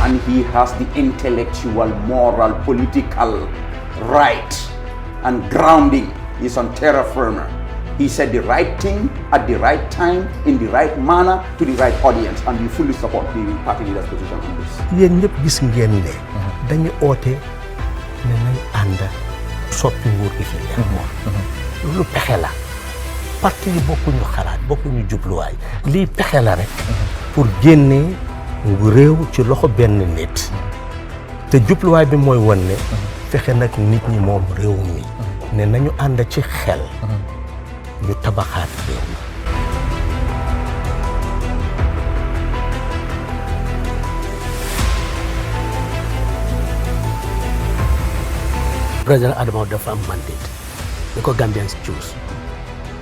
and he has the intellectual, moral, political right and grounding. He's on terra firma. He said the right thing at the right time, in the right manner, to the right audience, and we fully support the party leader's position on this. yéen ñëpp gis ngeen ne dañu oote ne nañ ànd soppi nguur gi fi nekkoon lu pexe la parti yi bokkuñu xalaat bokkuñu jubluwaay lii pexe la rek pour génnee ngu réew ci loxo benn nit te jubluwaay bi mooy won ne fexe nag nit ñi moom réew mi ne nañu ànd ci xel ñu tabaxaat réew mi président Adama dafa am mandate ni ko Gambians choose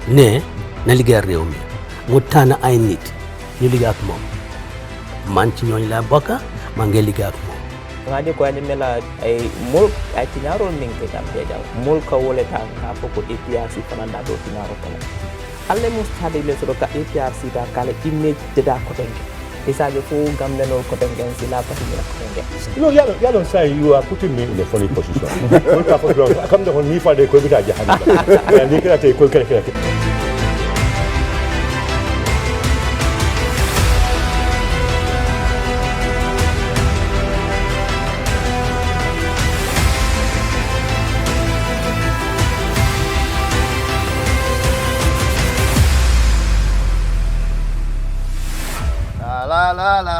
ne na liggéey réew mi mu tànn ay nit ñu liggéey ak moom man ci ñooñu laa bokk maa ngi liggéey ak moom ngaje ko ani mela ay mul ay tinaro minke Gambia jaw mul ka wole ta ka foko APRC fananda do tinaro kala alle mo stade le so ka APRC da kala image de da ko tenge isabe fo Gambia no ko tenge sila pati ni ko tenge no ya don't say you are putting me in a funny position ko ka fo kam da ni fa de ko bita jahannama ya ni kira te ko kira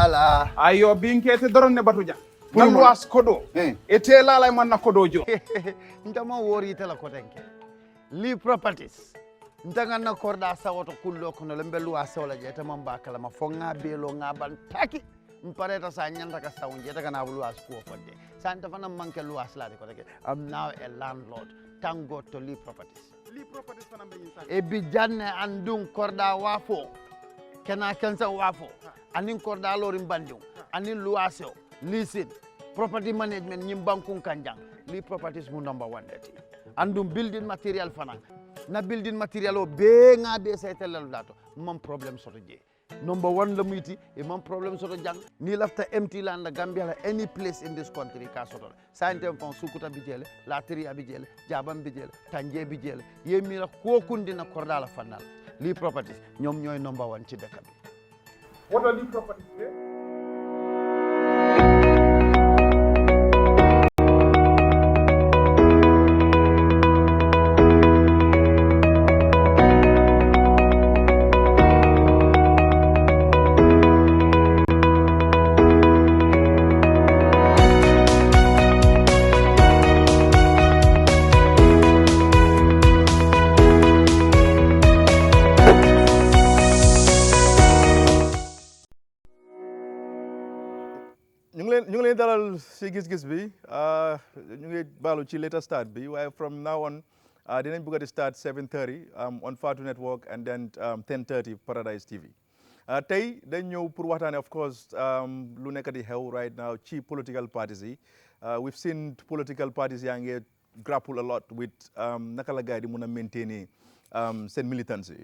la ayo binkete doronne batuja dalwas kodo ete lala manna kodojo ndama wori tala kotenke li properties ndanga na korda sawoto kullo kono lembe luwa sewla je tamam bakala ma fonga belo ngaban taki mpareta sa nyanda ka sawunje daga na luwa ko fodde santa fana manke luwa slade ko I'm now a landlord tango to li properties fana be insa e bi janne andun korda wafo kena kansa wafo anin korda lorin bandiw anin luwaseo leasing property management nyim bankun kanjang li properties mu number 1 dati andum building material fana na building material o be ngabe setelal dato mam problem soto je number 1 la muyti e mam problem soto jang ni lafta empty land la Gambia la any place in this country ka soto santem fon sukuta bijele la tri abijele jabam bijele tanje bijele yemi la ko kundina korda la fanal li properties ñom ñoy number 1 ci dëkk bi. What are the properties there? ñu ngi leen dalal si gis-gis bi ñu ngi baalu ci later start bi waaye from now on dinañ bëgg a start 7:30 on Fatu Network and then 10:30 Paradise TV tey dañ ñëw pour waxtaane of course lu nekk di xew right now ci political parties yi we've seen political parties yaa ngi grapple a lot with naka la gars yi di mun a maintainer seen militancy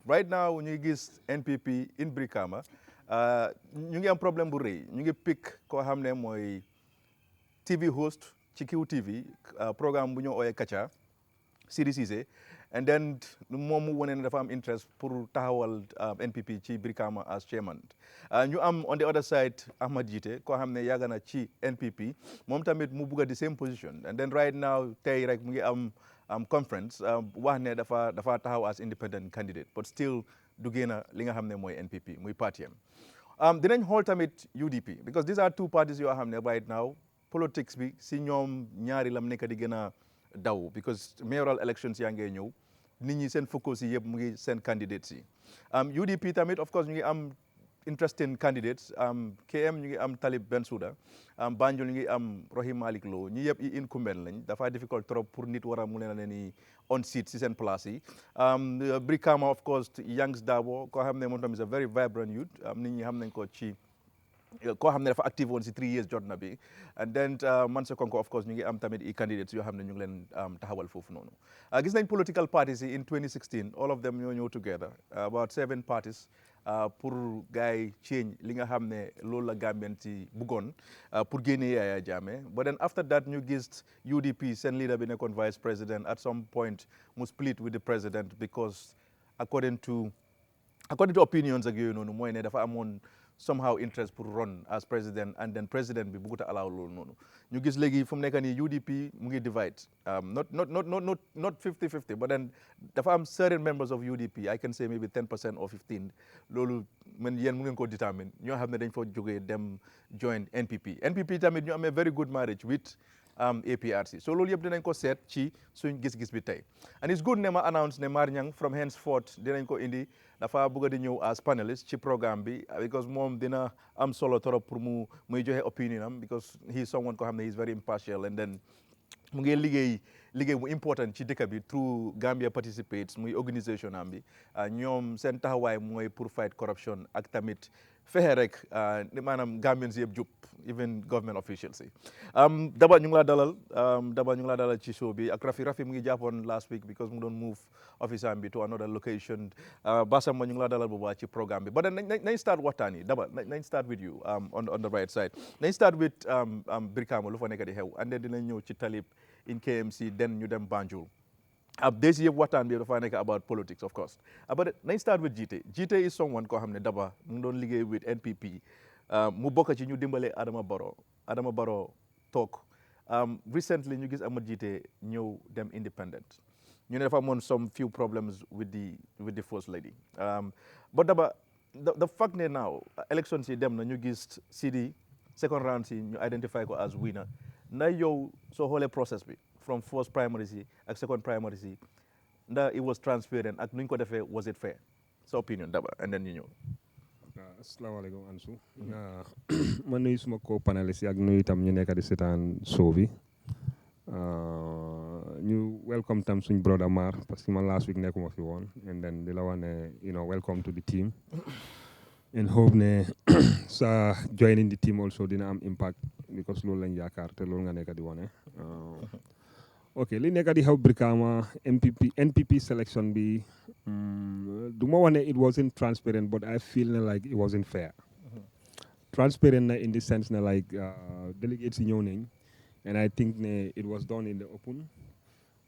right now ñu ngi gis NPP in Brikama ñu ngi am problème bu rëy ñu ngi pick koo xam ne mooy TV host ci QTV programme bu ñu ooyee Kacha Sidi Cissé and then moom mu wane ne dafa am interest pour taxawal NPP ci Brikama as chairman ñu am on the other side Ahmad Jite koo xam ne yàgg na ci NPP moom tamit mu bugg a the same position and then right now tey rek mu ngi am conference wax ne dafa taxaw as independent candidate but still du génn li nga xam ne mooy NPP muy parti am dinañ xool tamit UDP because these are two parties yoo xam ne right now politics bi si ñoom ñaari lam nekk di gën a daw because mayoral elections yaa ngee ñëw nit ñi seen focus yi yëpp mu ngi seen candidates yi UDP tamit of course ñu ngi am interesting candidates KM ñu ngi am Talib Bensouda Banjul ñu ngi am Rohim Malick Lowe ñi yëpp i incumbent lañ dafa difficult trop pour nit war a mu leen ni on seat si seen place yi Brikama of course Yangs Dabo koo xam ne moom tamit is a very vibrant youth nit ñi xam nañ ko ci koo xam ne dafa active woon si 3 years jot na bi and then Mansa Konko of course ñu ngi am tamit i candidates yoo xam ne ñu ngi leen taxawal foofu noonu gis nañ political parties yi in 2016 all of them ñoo ñëw together about 7 parties pour gars yi change li nga xam ne loolu la Gambian si bëggoon pour génne Yaya Jammeh but then after that ñu gis UDP seen leader bi nekkoon vice president at some point mu split with the president because according to opinions ak yooyu noonu mooy ne dafa amoon somehow interest pour run as president and then president bi bëggut a allow loolu noonu ñu gis léegi fu mu nekk nii UDP mu ngi divide not 50-50 but then dafa am certain members of UDP I can say maybe 10% or 15 loolu man yéen mu ngeen ko determine ñoo xam ne dañ fa jógee dem join NPP tamit ñu amee very good marriage with APRC so loolu yëpp dinañ ko seet ci suñ gis-gis bi tey and it's good ne ma announce ne Mar Ñang from henceforth dinañ ko indi dafa bëgg di ñëw as panelist ci programme bi because moom dina am solo trop pour muy joxe opinion am because he is someone ko xam ne he is very impartial and then mu ngi liggéey mu important ci dëkk bi through Gambia participates muy organisation am bi ñoom seen taxawaay mooy pour fight corruption ak tamit fexe rek maanaam Gambians yëpp jub even government officials yi Daba ñu ngi laa dalal ci show bi ak Rafi mu ngi jàppoon last week because mu doon move office am bi to another location Basamba ñu ngi laa dalal bu baax ci programme bi but then nañ start waxtaan yi Daba nañ start with you on the right side nañ start with Brikama lu fa nekk di xew and then dinañ ñëw ci Talib in KMC then ñu dem Banjul this yëpp waxtaan bi dafa nekk about politics of course but nañ start with Gita is someone koo xam ne Daba mu ngi doon liggéey with NPP mu bokk ci ñu dimbale Adama Barrow toog recently ñu gis Amadou Gita ñëw dem independent ñu ne dafa amoon some few problems with the first lady but Daba the fact ne now elections yi dem na ñu gis CD second round si ñu identify ko as winner na yow soo xoolee process bi from first primaries yi ak second primaries yi ndax it was transparent ak nuñ ko defee was it fair sa opinion Daba and then ñu ñëw asalaamaaleykum Ansu ma nuyu suma ko panelist yi ak nuyu itam ñu nekk di seetaan show bi ñu welcome tam suñ brother Mar parce que man last week nekkuma fi woon and then di la wax ne welcome to the team and hope ne sa joining the team also dina am impact because loolu lañ yaakaar te loolu nga nekk di wane ok li nekk di xew Brikama NPP selection bi du ma wax ne it wasn't transparent but I feel ne like it wasn't fair transparent na in the sense ne like delegates yi ñëw nañ and I think ne it was done in the open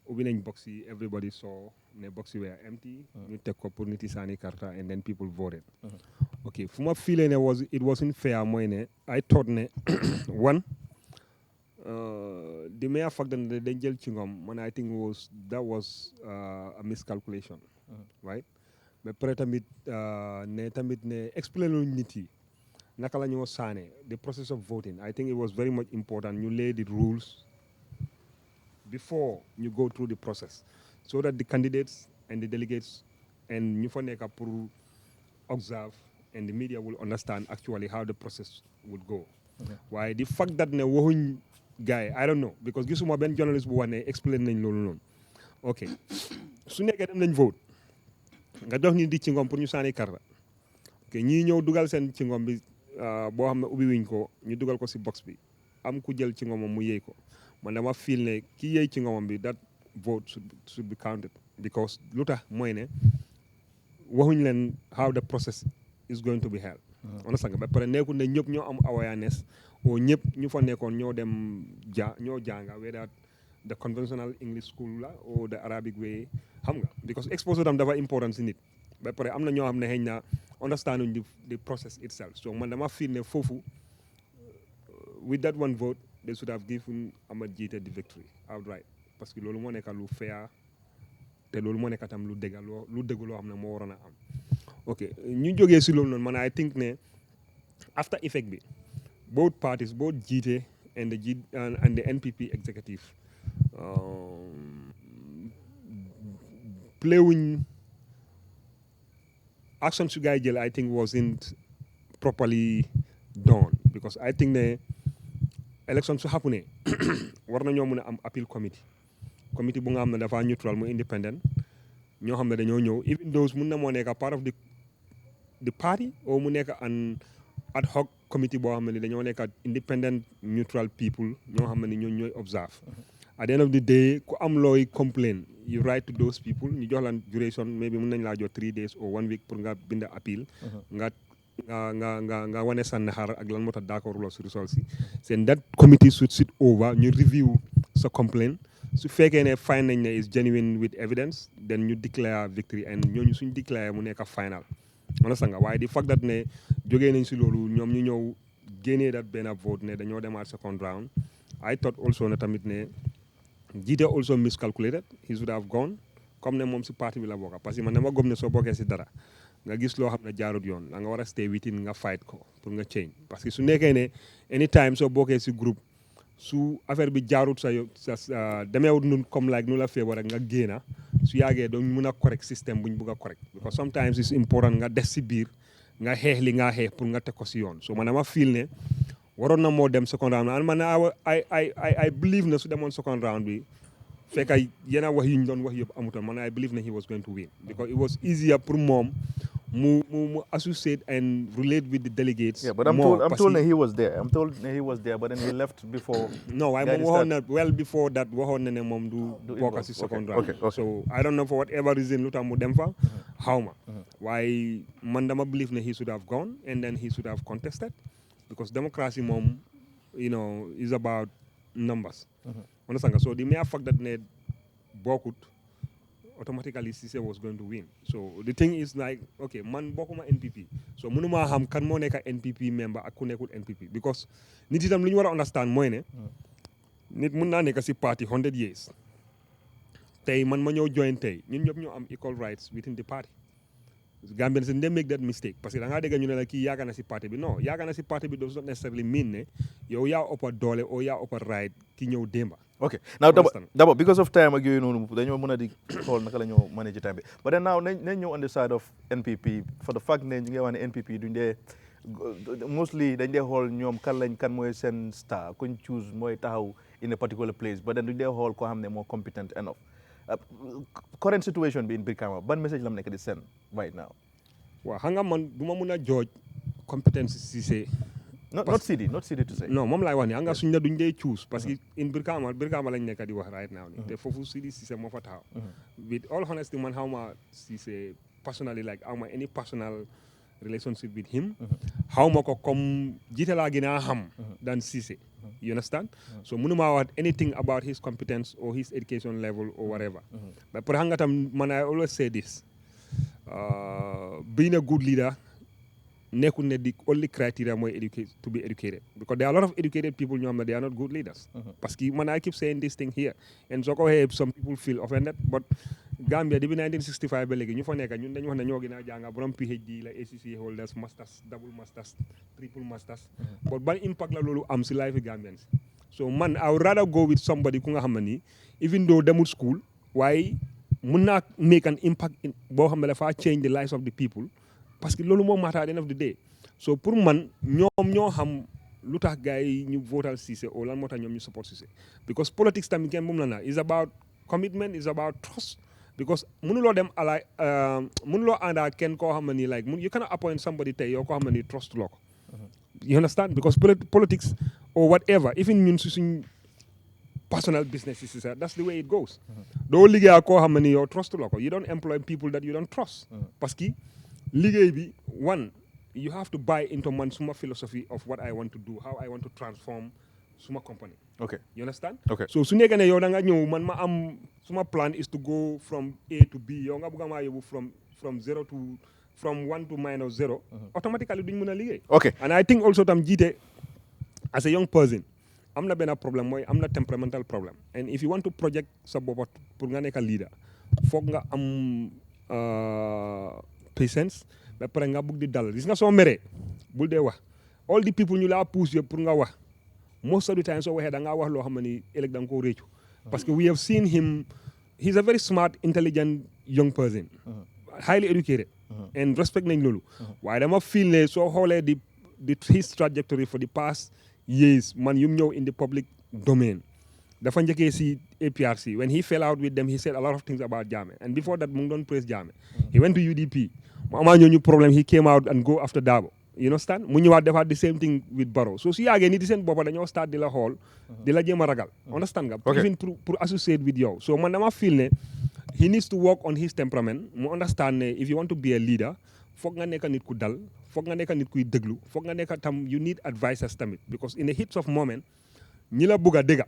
ubbi nañ box yi everybody saw ne box yi were empty ñu teg ko pour nit yi sànni karta and then people voted ok fu ma feel ne it wasn't fair mooy ne I thought ne one the mere fact that dañ jël ci ngom man I think that was a miscalculation right mais pare tamit ne explain lu nit yi naka la ñoo saane the process of voting I think it was very much important ñu lay the rules before you go through the process so that the candidates and the delegates and ñu fa nekk pour observe and the media will understand actually how the process would go waaye the fact that ne waxuñ gars yi I don't know because gisuma benn journalist bu wax ne explain nañ loolu noonu ok su nekkee dem nañ vote nga jox ñi di ci ngom pour ñu sànni karta ok ñii ñëw dugal seen ci ngom bi boo xam ne ubbi wuñ ko ñu dugal ko si box bi am ku jël ci ngomam mu yëy ko man dama feel ne ki yëy ci ngomam bi that vote should be counted because lu tax mooy ne waxuñ leen how the process is going to be held understand nga ba pare nekkul ne ñëpp ñoo am awareness o ñëpp ñu fa nekkoon ñoo dem ñoo jànga whether the conventional English school la or the Arabic way xam nga because exposure tam dafa important si nit ba pare am na ñoo xam ne xëy na understanding the process itself so man dama feel ne foofu with that one vote they should have given Amadou Gita the victory outright parce que loolu moo nekk lu fair te loolu moo nekk tam lu dëgg loo xam ne moo waroon a am ok ñu jógee si loolu noonu man I think ne after effect bi both parties both Gita and the NPP executive playing actions su guy jël I think wasn't properly done because I think ne election su happen war na ñoo mën a am appeal committee bu nga xam ne dafa neutral mu independent ñoo xam ne dañoo ñëw even those mun na moo nekk part of the party or mu nekk an ad hoc committee boo xam ne dañoo nekk independent neutral people ñoo xam ne ñoo ñooy observe at the end of the day ku am looy complain you write to those people ñu jox lan duration maybe mën nañ laa jox 3 days or 1 week pour nga bind appeal nga wane sa naxar ak lan moo tax d'accord loo si results yi seen that committee should sit over ñu review sa complaint su fekkee ne find nañ ne is genuine with evidence then ñu declare victory and ñooñu suñ declare mu nekk final understand nga waaye di fact that ne jógee nañ si loolu ñoom ñu ñëw génnee that benn vote ne dañoo demaat second round I thought also ne tamit ne Gita also miscalculated he should have gone comme ne moom si parti bi la bokka parce que man dama gëm ne soo bokkee si dara nga gis loo xam ne jaarut yoon da nga war a stay within nga fight ko pour nga change parce que su nekkee ne anytime soo bokkee si groupe su affaire bi jaarut sa demeewut nun comme like nu la feebar rek nga génna su yàggee doo mun a correct système buñ bugg a correct because sometimes it's important nga des si biir nga xeex li nga xeex pour nga teg ko si yoon so man dama feel ne waroon na moo dem second round man I believe ne su demoon second round bi fekk yenn wax yi ñu doon wax yëpp amutoon man I believe ne he was going to win because it was easier pour moom mu associate and relate with the delegates. Yeah, but I'm told that he was there. I'm told that he was there, but then he left before. No, I waxoon na well before that waxoon na ne moom du bokk si second round. Okay. So I don't know for whatever reason lu tax mu dem fa. Xaw ma. Waaye man dama believe ne he should have gone and then he should have contested because democracy moom is about numbers. Understand nga so the mere fact that ne bokkut automatically Cissé was going to win. So the thing is like, okay, man bokkuma NPP. So mënuma xam kan moo nekk NPP member ak ku nekkul NPP because nit itam lu ñu war a understand mooy ne nit mën naa nekk si party 100 years tey man ma ñëw join tey ñun ñëpp ñoo am equal rights within the party. Gambians they make that mistake parce que da ngaa dégg ñu ne la kii yàgg na si parti bi non yàgg na si parti bi does not necessarily mean ne yow yaa ëpp doole o yaa ëpp right ki ñëw démba. Okay, now Dabo, because of time again, dañoo mën a di xool naka la ñoo manage time bi but then now nañ ñëw on the side of NPP for the fact ne ñu ngi wax ne NPP duñ dee mostly dañ dee xool ñoom kan mooy seen star kuñ choose mooy taxaw in a particular place but then duñ dee xool koo xam ne moo competent enough current situation bi in Brikama ban message la mu nekk di send right now. waaw xam nga man du ma mun a jooj competence Cissé. not CD to say. non moom laay wax ni xam nga suñ ne duñ dee choose parce que in Brikama lañ nekk di wax right now ni te foofu CD Cissé moo fa taxaw. with all honesty man xaw ma Cissé personally like xaw ma any personal relationship with him. xaw ma ko comme Gita laa gën a xam than Cissé. You understand? So mënuma wax anything about his competence or his education level or whatever. But pour xam nga tam man I always say this being a good leader nekkul ne the only criteria mooy to be educated because there are a lot of educated people ñoo xam ne they are not good leaders. Parce que man I keep saying this thing here and soo ko waxee some people feel offended but Gambia depuis 1965 ba léegi ñu fa nekk ñun dañu wax ne ñoo gën a jàng borom PhD la ACC holders masters double masters triple masters but ban impact la loolu am si life Gambians so man I would rather go with somebody ku nga xam ne nii even though demul school waaye mun naa make an impact boo xam ne dafa change the lives of the people parce que loolu moo matter at the end of the day so pour man ñoom ñoo xam lu tax gars yi ñu votal Cissé o lan moo tax ñoom ñu support Cissé because politics tamit kenn moom la na is about commitment is about trust because mënuloo dem mënuloo ànd ak kenn koo xam ne nii like you cannot appoint somebody tey yow koo xam ne nii trust loo ko you understand because politics or whatever even ñun si suñ personal businesses that's the way it goes doo liggéey ak koo xam ne nii yow trust loo ko you don't employ people that you don't trust parce que liggéey bi one you have to buy into man suma philosophy of what I want to do how I want to transform suma company. Okay. You understand? Okay. So su nekkee ne yow da nga ñëw man ma am suma plan is to go from A to B yow nga bëgg maa yóbbu from zero to from 1 to minus 0 automatically duñ mën a liggéey. Okay. And I think also tam Gita as a young person am na benn problème mooy am na temperamental problem and if you want to project sa bopp pour nga nekk leader foog nga am patience ba pare nga bëgg di dal gis nga soo meree bul dee wax all the people ñu laa pousse yëpp pour nga wax most of the time soo waxee da ngaa wax loo xam ne ni ëllëg da nga koo réccu parce que we have seen him he's a very smart intelligent young person highly educated and respect nañ loolu waaye dama feel ne soo xoolee his trajectory for the past years man yum ñëw in the public domain dafa njëkkee si APRC when he fell out with them he said a lot of things about Jammeh and before that mu ngi doon praise Jammeh he went to UDP mu amaa ñooñu problème he came out and go after Dabo you understand mu ñëwaat defaat the same thing with Barrow so su yàggee nit yi seen boppa dañoo start di la xool di la jéem a ragal understand nga even pour associate with yow so man dama feel ne he needs to work on his temperament mu understand ne if you want to be a leader foog nga nekk nit ku dal foog nga nekk nit kuy déglu foog nga nekk tam you need advisors tamit because in the heat of moment ñi la bugg a dégga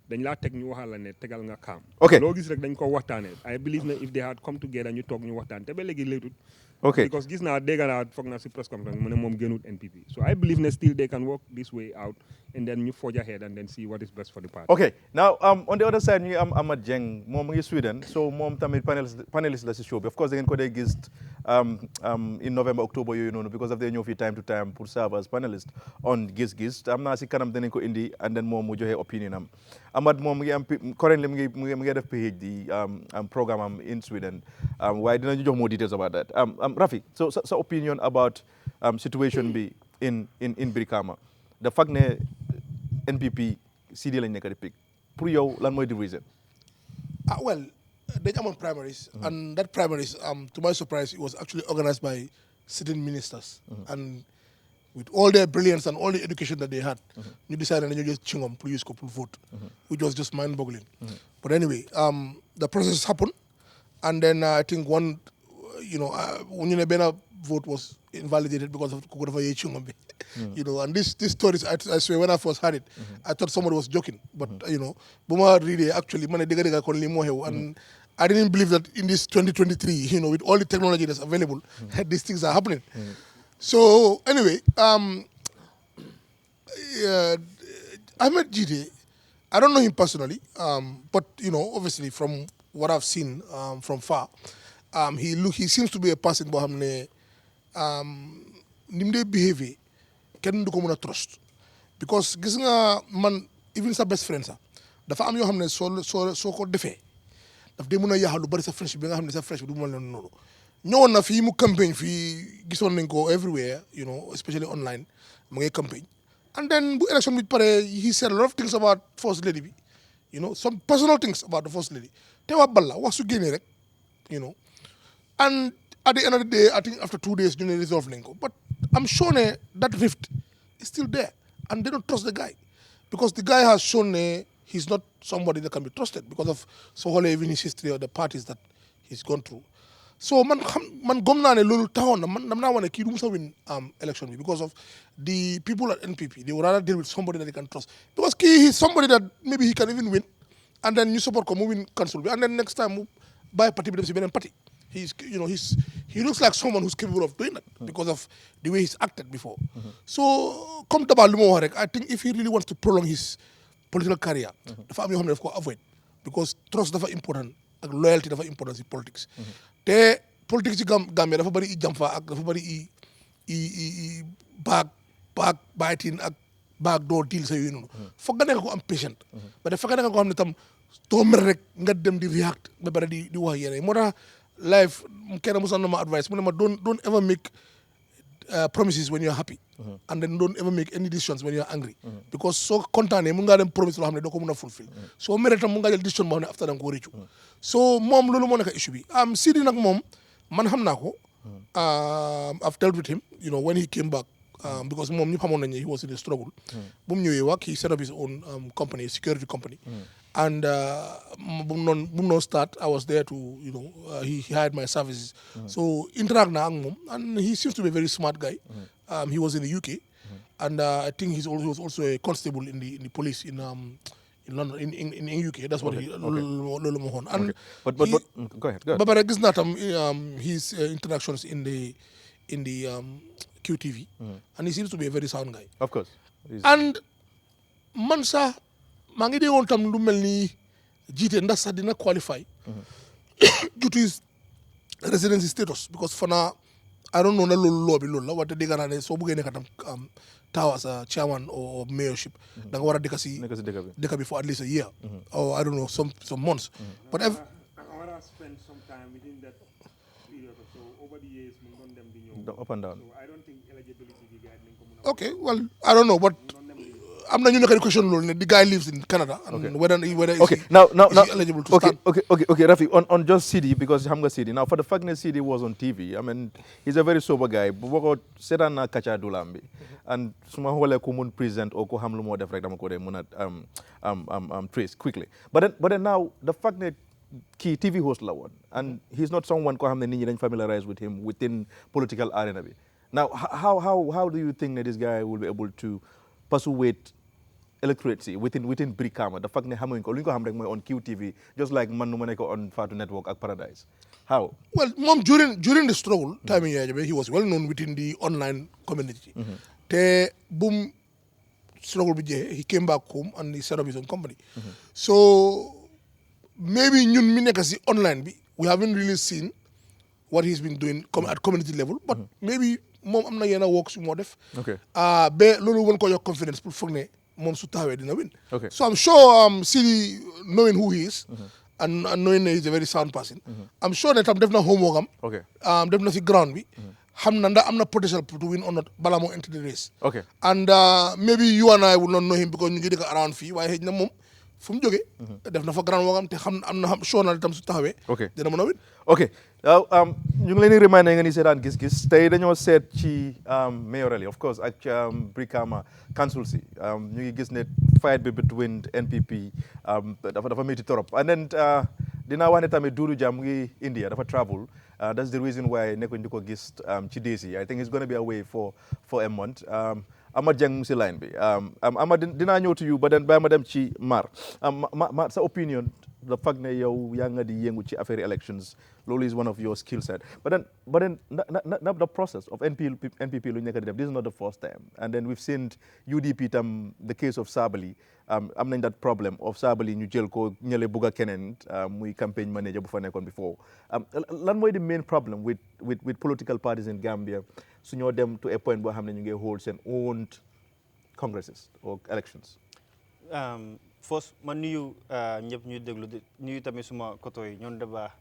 dañ laa teg ñu waxal la ne tegal nga kaam loo gis rek dañ ko waxtaanee I believe ne if they had come together ñu toog ñu waxtaan te ba léegi léetut because gis naa dégg naa foog naa si press conference mu ne moom gënut NPP so I believe ne still they can work this way out and then ñu forge ahead and then see what is best for the party. Okay, now on the other side ñu ngi am Amad Jeng moom mu ngi Sweden so moom tamit panelist la si show bi of course da ngeen ko dee gis in November October yooyu noonu because of they ñëw fii time to time pour serve as panelist on Giss Giss am naa si kanam danañ ko indi and then moom mu joxe opinion am Amad moom mu ngi am currently mu ngi def PhD programme am in Sweden waaye dinañu jox more details about that Rafi so opinion about situation bi in Brikama the fact ne NPP CD lañ nekk di pick pour yow lan mooy the reason well dañ amoon primaries and that primaries to my surprise it was actually organized by sitting ministers and with all their brilliance and all the education that they had ñu decided nañu just chingom pour use ko pour vote which was just mind-boggling but anyway the process happened and then I think one ñu ne benn vote was invalidated because of kooku dafa yee chingom bi and this stories I swear when I first heard it I thought somebody was joking but bu ma readee actually ma ne dëgg kon lii moo xew and I didn't believe that in this 2023 with all the technology that's available these things are happening so anyway I met Gita I don't know him personally but obviously from what I've seen from far he seems to be a person boo xam ne ni mu dee behavior kenn du ko mën a trust because gis nga man even sa best friend sax dafa am yoo xam ne soo ko defee daf dee mën a yaaxal lu bari sa friendship bi nga xam ne sa friendship du mën leen noonu ñëwoon na fii mu campagne fii gisoon nañ ko everywhere especially online mu ngay campagne and then bu election bi pare he said a lot of things about first lady bi some personal things about the first lady te waa balla wax su génnee rek and at the end of the day I think after 2 days ñu ne resolve nañ ko but I'm sure that rift is still there and they don't trust the guy because the guy has shown he's not somebody that can be trusted because of even his history or the parties that he's gone through so man gom naa ne loolu taxoon na man dam naa wane kii du musa win election bi because of the people at NPP they would rather deal with somebody that they can trust because he's somebody that maybe he can even win and then you support ko mu win council bi and then next time mu bàyyi parti bi dem si beneen parti he looks like someone who's capable of doing that because of the way he's acted before. So, come to I think if he really wants to prolong his political career, the family have to avoid because trust is important and loyalty is important in politics. The politics in Gambia dafa bari jam fa ak dafa bari back biting ak back door deal sa yooyu noonu. Foog nga nekk ko am patient. Ba dafa nga nekk ko xam ne tam doo mer rek nga dem di react ba bari di wax yéene moo tax life kenn musa na ma advice mu ne ma don't ever make promises when you're happy and then don't ever make any decisions when you're angry because soo kontaanee mun ngaa dem promise loo xam ne doo ko mun a fulfill soo mere tam mun ngaa jël decision boo xam ne after da nga ko réccu so moom loolu moo nekk issue bi Sidi nag moom man xam naa ko I've dealt with him when he came back because moom ñëpp xamoon nañ ne he was in a struggle bu mu ñëwee wax he set up his own company security company and bu mu noon start I was there to he hired my services so interact naa ak moom and he seems to be a very smart guy he was in the UK and I think he was also a constable in the police in London in UK that's what he loolu ma waxoon and but go ahead ba pare gis naa tam his interactions in the QTV and he seems to be a very sound guy of course and man sax maa ngi déggoon tam lu mel ni jiite ndax sax dina qualify due to his residency status because fana I don't know na loolu loo bi loolu la wante dégg naa ne soo bëggee nekk tam taw as a chairman or mayorship da nga war a dëkk si dëkk bi for at least a year or I don't know some months but I want to spend some time within that period so over the years mu doon dem di ñëw up and down so I don't think eligibility bi guide nañ ko mën okay well I don't know but I'm not going to question the guy lives in Canada and whether is he eligible to start. Okay, Rafi, on just CD, because Hamga CD. Now, for the fact that CD was on TV, I mean, he's a very sober guy. But setan na kacha dulambi, and suma hole kumun present or ko hamlu mo defrek dama ko de munat trace quickly. But then now the fact that key TV host la one, and he's not someone ko hamne ninyi familiarized with him within political arena. Now, how do you think that this guy will be able to persuade electorate within Brikama? The fact that hamuin ko linko ham rek moy on QTV, just like man nu ko on Fatu Network ak Paradise. How? Well, mom, during the struggle, time he was well known within the online community. Te boom struggle he came back home and he set up his own company. So maybe ñun mi nekk ci online bi, we haven't really seen what he's been doing at community level, but maybe mom am na yena work su mo def. Okay. Be lolu won ko yok confidence pour foog ne mom su taxawé dina win. Okay. So I'm sure Sidi, knowing who he is and knowing that he's a very sound person, I'm sure that I'm def na homework am. Okay. Def na ci ground bi. Xam na ndax am na potential to win or not bala mo enter the race. Okay. And maybe you and I will not know him because ñu ngi dëkk around fii waaye xëy na moom fu mu jógee def na fa grand wogam te xam am na sure na tam su taxawee dina mën a win. Okay. ñu ngi leen di reminder nga ni seetaan gis-gis tey dañoo seet ci mayorally of course ak Brikama council si ñu ngi gis ne fight bi between NPP dafa métti torop and then dinaa wax ne tamit Doudou Dia mu ngi India dafa travel. That's the reason why nekkuñ di ko gis ci Desi. I think he's going to be away for a month. Amad Jang mu si line bi Amad dinaa ñëw to you but then bàyyi ma dem ci Mar Mar sa opinion the fact ne yow yaa nga di yëngu ci affaire elections loolu is one of your skill set but then the process of NPP lu ñu nekk di def this is not the first time and then we've seen UDP tam the case of Sabally am nañ that problem of Sabally ñu jël ko ñële bugg a keneen muy campaign manager bu fa nekkoon before lan mooy the main problem with political parties in Gambia su ñoo dem to a point boo xam ne ñu ngi hold seen own congresses or elections. First ma nuyu ñëpp ñuy déglu nuyu tamit suma koto yi ñoon Daba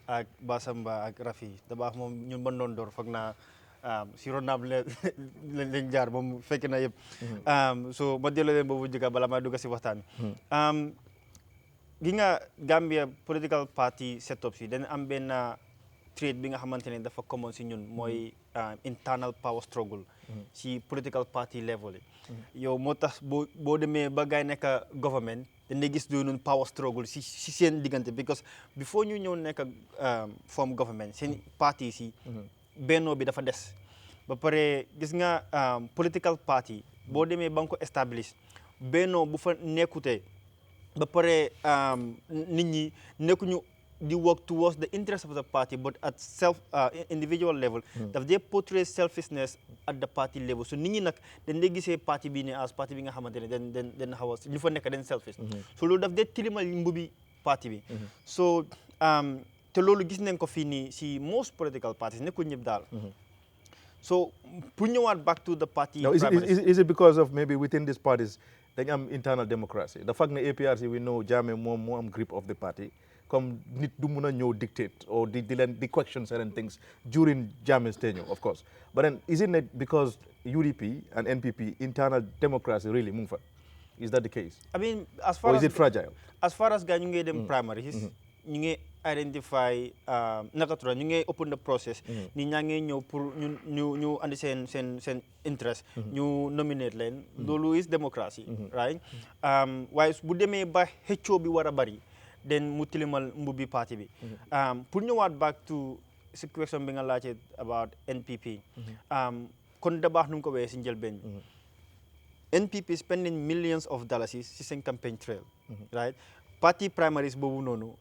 ak Basamba ak Rafi Daba moom ñun ban doon door foog naa si ronab lañ jaar moom fekk na yëpp so ma delloo leen boobu jëkka bala ma dugg si waxtaan gi nga Gambia political party setup si dañ am benn trait bi nga xamante ne dafa common si ñun mooy internal power struggle si political party level yow moo tax boo demee ba gaay nekk government dañuy gis do noonu power struggle si seen diggante because before ñu ñëw nekk form government seen party si bennoo bi dafa des ba pare gis nga political party boo demee ba nga ko establish bennoo bu fa nekkutee ba pare nit ñi nekkuñu di work towards the interest of the party but at individual level daf dee portray selfishness at the party level so nit ñi nag dañ dee gisee parti bi ne as parti bi nga xamante ne den xaw a ñu fa nekk den selfish so loolu daf dee tilimal mbubi parti bi so te loolu gis nañ ko fii nii si most political parties nekkul ñëpp daal so pour ñëwaat back to the party now is it because of maybe within these parties dañ am internal democracy the fact ne APRC we know Jammeh moom moo am grip of the party comme nit du mun a ñëw dictate or di question certain things during Jammeh's tenure of course but then isn't it because UDP and NPP internal democracy really mu ngi fa is that the case I mean as far or as is it fragile as far as gaa ñu ngi dem primaries ñu ngi identify nakatura ñu ngi open the process nit ñaa ngi ñëw pour ñu andi seen interest ñu nominate leen loolu is democracy right waaye bu demee ba xëccoo bi war a bari then mu tilimal mbubbi parti bi pour ñëwaat back to si question bi nga laajte about NPP kon da baax nu mu ko wee si njëlbeen NPP spending millions of dollars si seen campaign trail right party primaries boobu noonu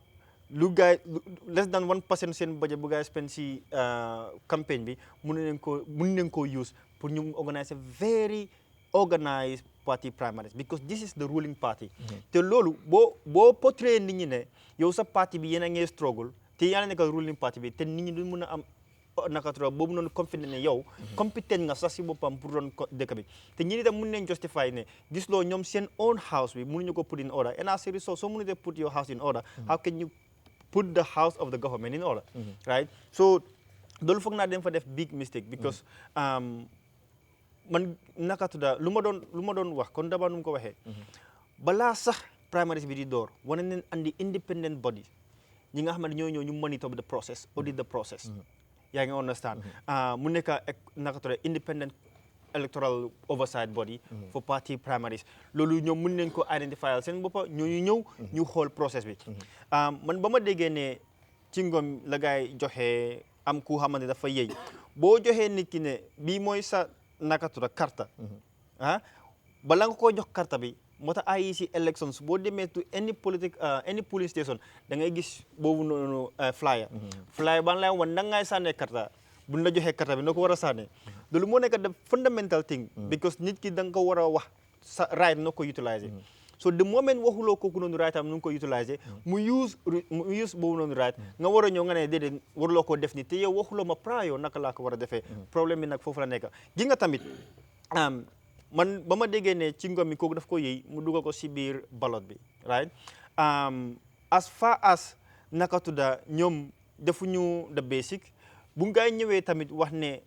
lu gaay less than 1% seen budget bu gaay spend si campagne bi mun nañ koo use pour ñu organiser very organized party primaries because this is the ruling party te loolu boo portray nit ñi ne yow sa parti bi yéen a ngi struggle te yaa nekk ruling party bi te nit ñi duñ mën a am nakatura boobu noonu confident ne yow compétent nga sax si boppam pour doon dëkk bi te ñi itam mën nañ justify ne gis loo ñoom seen own house bi mënuñu ko put in order and as a result soo mënutee put your house in order how can you put the house of the government in order right so loolu foog naa dem fa def big mistake because man naka tudda lu ma doon wax kon dama nu mu ko waxee balaa sax primaries bi di door wane nañ andi independent body ñi nga xam ne ñoo ñëw ñu monitor the process audit the process yaa ngi understand mu nekk naka tudda independent electoral oversight body for party primaries loolu ñoom mën nañ ko identifier seen boppa ñooñu ñëw ñu xool process bi man ba ma déggee ne ci ngom la gaay joxe am ku xamante dafa yëy boo joxee nit ki ne bii mooy sa naka tudda carte bala nga koo jox carte bi moo tax IEC elections boo demee to any polling station da ngay gis boobu noonu flyer ban lay wan da ngay sànnee carte buñ la joxee carte bi na ko war a sànnee loolu moo nekk the fundamental thing because nit ki da nga ko war a wax sa right na ko utiliser so the moment waxuloo kooku noonu right am nu nga ko utiliser mu use boobu noonu right nga war a ñëw nga ne déedéet waruloo koo def ni te yow waxuloo ma prior naka laa ko war a defee problème bi nag foofu la nekk gi nga tamit man ba ma déggee ne ci ngom mi kooku daf ko yëy mu dugal ko si biir ballot bi right as far as naka tudda ñoom defuñu the basic bu ngay ñëwee tamit wax ne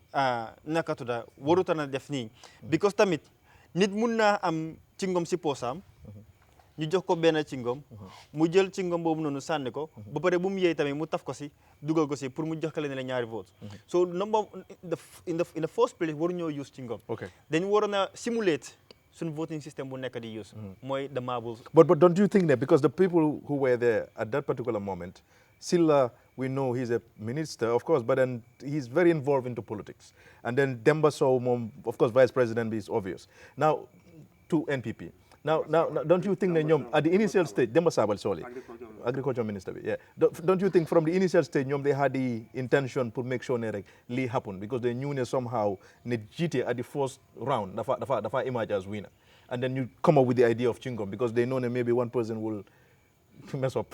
naka tudda waruta na def nii because tamit nit mun naa am ci ngom si poosam ñu jox ko benn ci ngom mu jël ci ngom boobu noonu sànni ko ba pare bu mu yëy tamit mu taf ko si dugal ko si pour mu jox ka leen la ñaari vote so number in the first place waru ñoo use ci ngom dañu waroon a simulate suñ voting system bu nekk di use mooy the marbles but don't you think that because the people who were there at that particular moment Silla, we know he's a minister, of course, but then he's very involved into politics. And then Demba Sow, of course, vice president is obvious. Now, to NPP. Now, don't you think that at the initial stage, Demba Sabal, sorry, agriculture minister, yeah. Don't you think from the initial stage, they had the intention to make sure that Lee happened because they knew that somehow Gita at the first round, the far emerge as winner. And then you come up with the idea of Chingom because they know that maybe one person will mess up.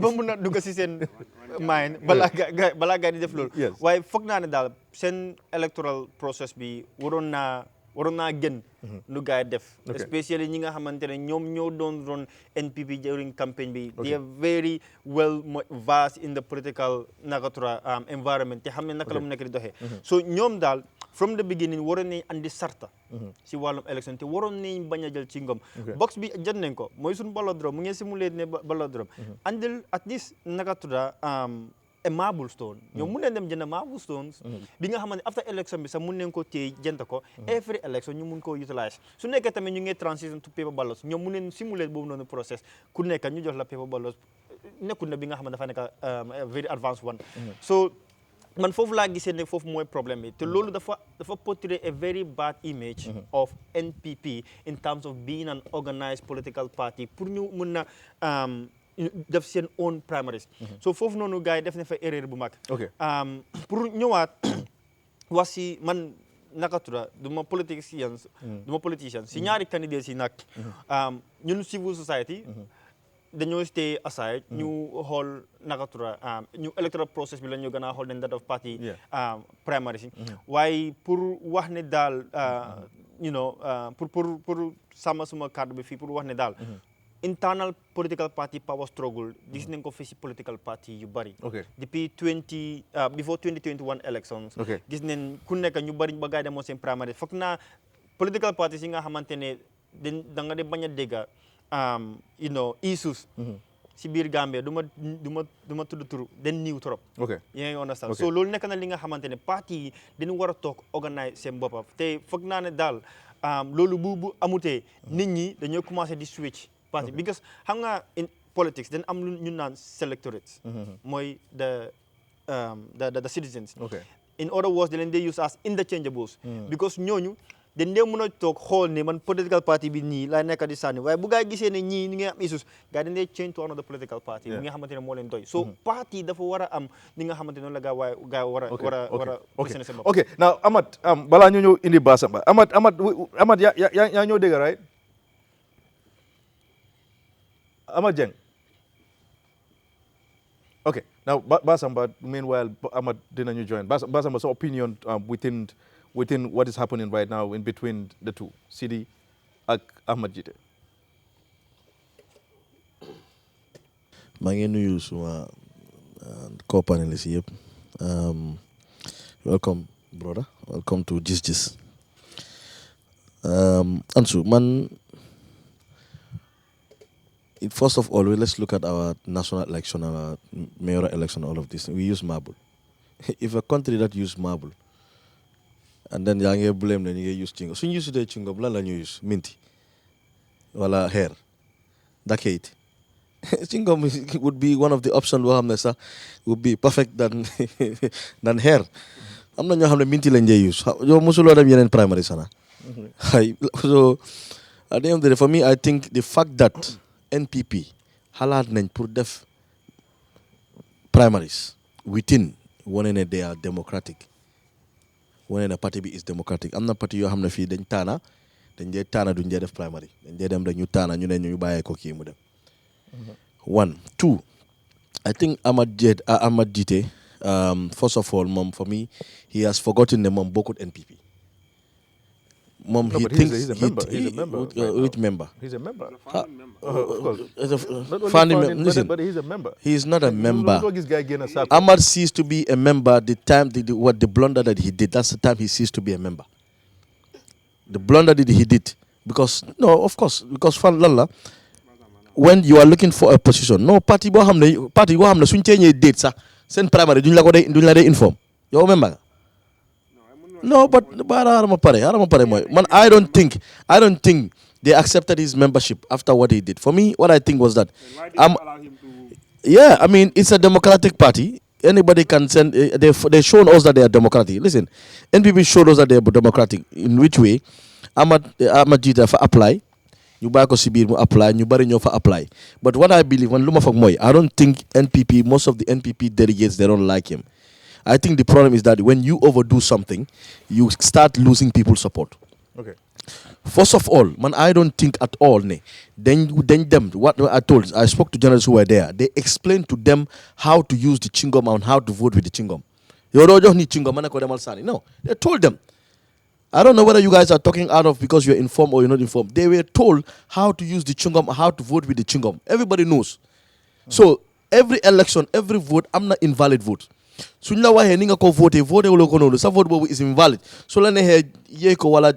ba mun na dugg si seen mind balaa gaa di def loolu waaye foog naa ne daal seen electoral process bi waroon naa gën lu gaa yi def especially ñi nga xamante ne ñoom ñoo doon ron NPP during campaign bi they are very well versed in the political environment te xam ne naka la mu nekk di doxee so ñoom daal from the beginning waroon nañ andi sarta si wàllum élection te waroon nañ bañ a jël ci ngom box bi jot nañ ko mooy suñu ballodrome mu ngi simulé ne ballodrome andil at least naka tudda a marble stone ñoom mun nañ dem jënd marble stones bi nga xamante after election bi sax mun nañ ko téye jënd ko every election ñu mun koo utilize su nekkee tamit ñu ngi transition to paper ballots ñoom mun nañ simulé boobu noonu process ku nekk ñu jox la paper ballots nekkul na bi nga xamante dafa nekk very advanced one so man foofu laa gisee ne foofu mooy problème bi te loolu dafa portray a very bad image of NPP in terms of being an organized political party pour ñu mun na def seen own primaries so foofu noonu gars yi def na fa erreur bu mag pour ñëwaat wax si man naka tudda du ma politicien si ñaari candidats yi nag ñun civil society dañoo stay aside ñu xool naka tudda ñu electoral process bi la ñu gën a xool den that of party primaries yi waaye pour wax ne daal pour sama suma kàddu bi fii pour wax ne daal internal political party power struggle gis nañ ko fi si political party yu bari depuis before 2021 elections gis nañ ku nekk ñu bari ba gaay demoon seen primary foog naa political parties yi nga xamante ne da nga de bañ a dégga issues si biir Gambia du ma tudd turu den niiw trop yaa ngi understand so loolu nekk na li nga xamante ne parti yi dañu war a toog organise seen boppam te foog naa ne daal loolu bu amutee nit ñi dañoo commencé di switch parti because xam nga in politics dañ am lu ñu naan selectorates mooy the citizens in other words dañ leen dey use as interchangeables because ñooñu dañ dee mën a toog xool ne man political party bi nii laa nekk di sànni waaye bu gaa yi gisee ne ñii ñu ngi am issues gaa yi dañ dee change to another political party bi nga xamante ne moo leen doy so parti dafa war a am ni nga xamante noonu la gaa war a ok now Amat balaa ñu ñëw indi Basamba Amat yaa ñëw dégg right Amat Jeng okay now Basamba meanwhile Amat dinañu join Basamba so opinion within what is happening right now in between the two, Sidi ak Ahmed Gita. maa ngi nuyu suma co-panelists yëpp welcome brother welcome to Giss Giss Ansu, man, first of all, let's look at our national election, our mayoral election, all of this. We use marble. If a country that use marble, and then you blame them, you use chingo. So you use the chingo, blah, you use minty, wala hair, decade. Chingo would be one of the options. Would be perfect than than hair. I'm not sure how minty lenje use. You musulo dem yenen primary sana. So at the end of the day, for me, I think the fact that NPP halad nañ pour def primaries within one and they are democratic. One and a party is democratic. I'm not party yo xamna fi dañ tana duñ def primary. Dañ dem dañu tana ñu ne ñu baye ko ki mu dem. 1 2 I think Ahmad Jite, first of all, mom, for me, he has forgotten the mom Bokut NPP. Mom, No, he but thinks he's a member. He's a member. Which member? He's a member. Of course. Listen, But he's a member. he is not a member. This guy getting a sack. Ahmad ceased to be a member the time the blunder that he did. That's the time he ceased to be a member. The blunder that he did, because fan lalla. When you are looking for a position, no party bo xamne suñ téñé date sax sen primary duñ la day inform. You remember? No, but harama pare moy. Man, I don't think they accepted his membership after what he did. For me, what I think was that I mean, it's a democratic party. Anybody can send. They've shown us that they are democratic. Listen, NPP showed us that they are democratic. In which way? Ahmad Jita for apply. You buy ko sibir mu apply. You bari ñoo fa apply. But what I believe, when luma fak moy, I don't think most of the NPP delegates, they don't like him. I think the problem is that when you overdo something, you start losing people's support. Okay. First of all, man, I don't think at all. Then them, what I spoke to journalists who were there. They explained to them how to use the chingom and how to vote with the chingom. No, they told them. I don't know whether you guys are talking out of because you're informed or you're not informed. They were told how to use the chingom, how to vote with the chingom. Everybody knows. So every election, every vote, I'm not invalid vote. Suñ la waxee ni nga ko voté wala ko noonu sa vote boobu is invalid so la neexee yéey ko wala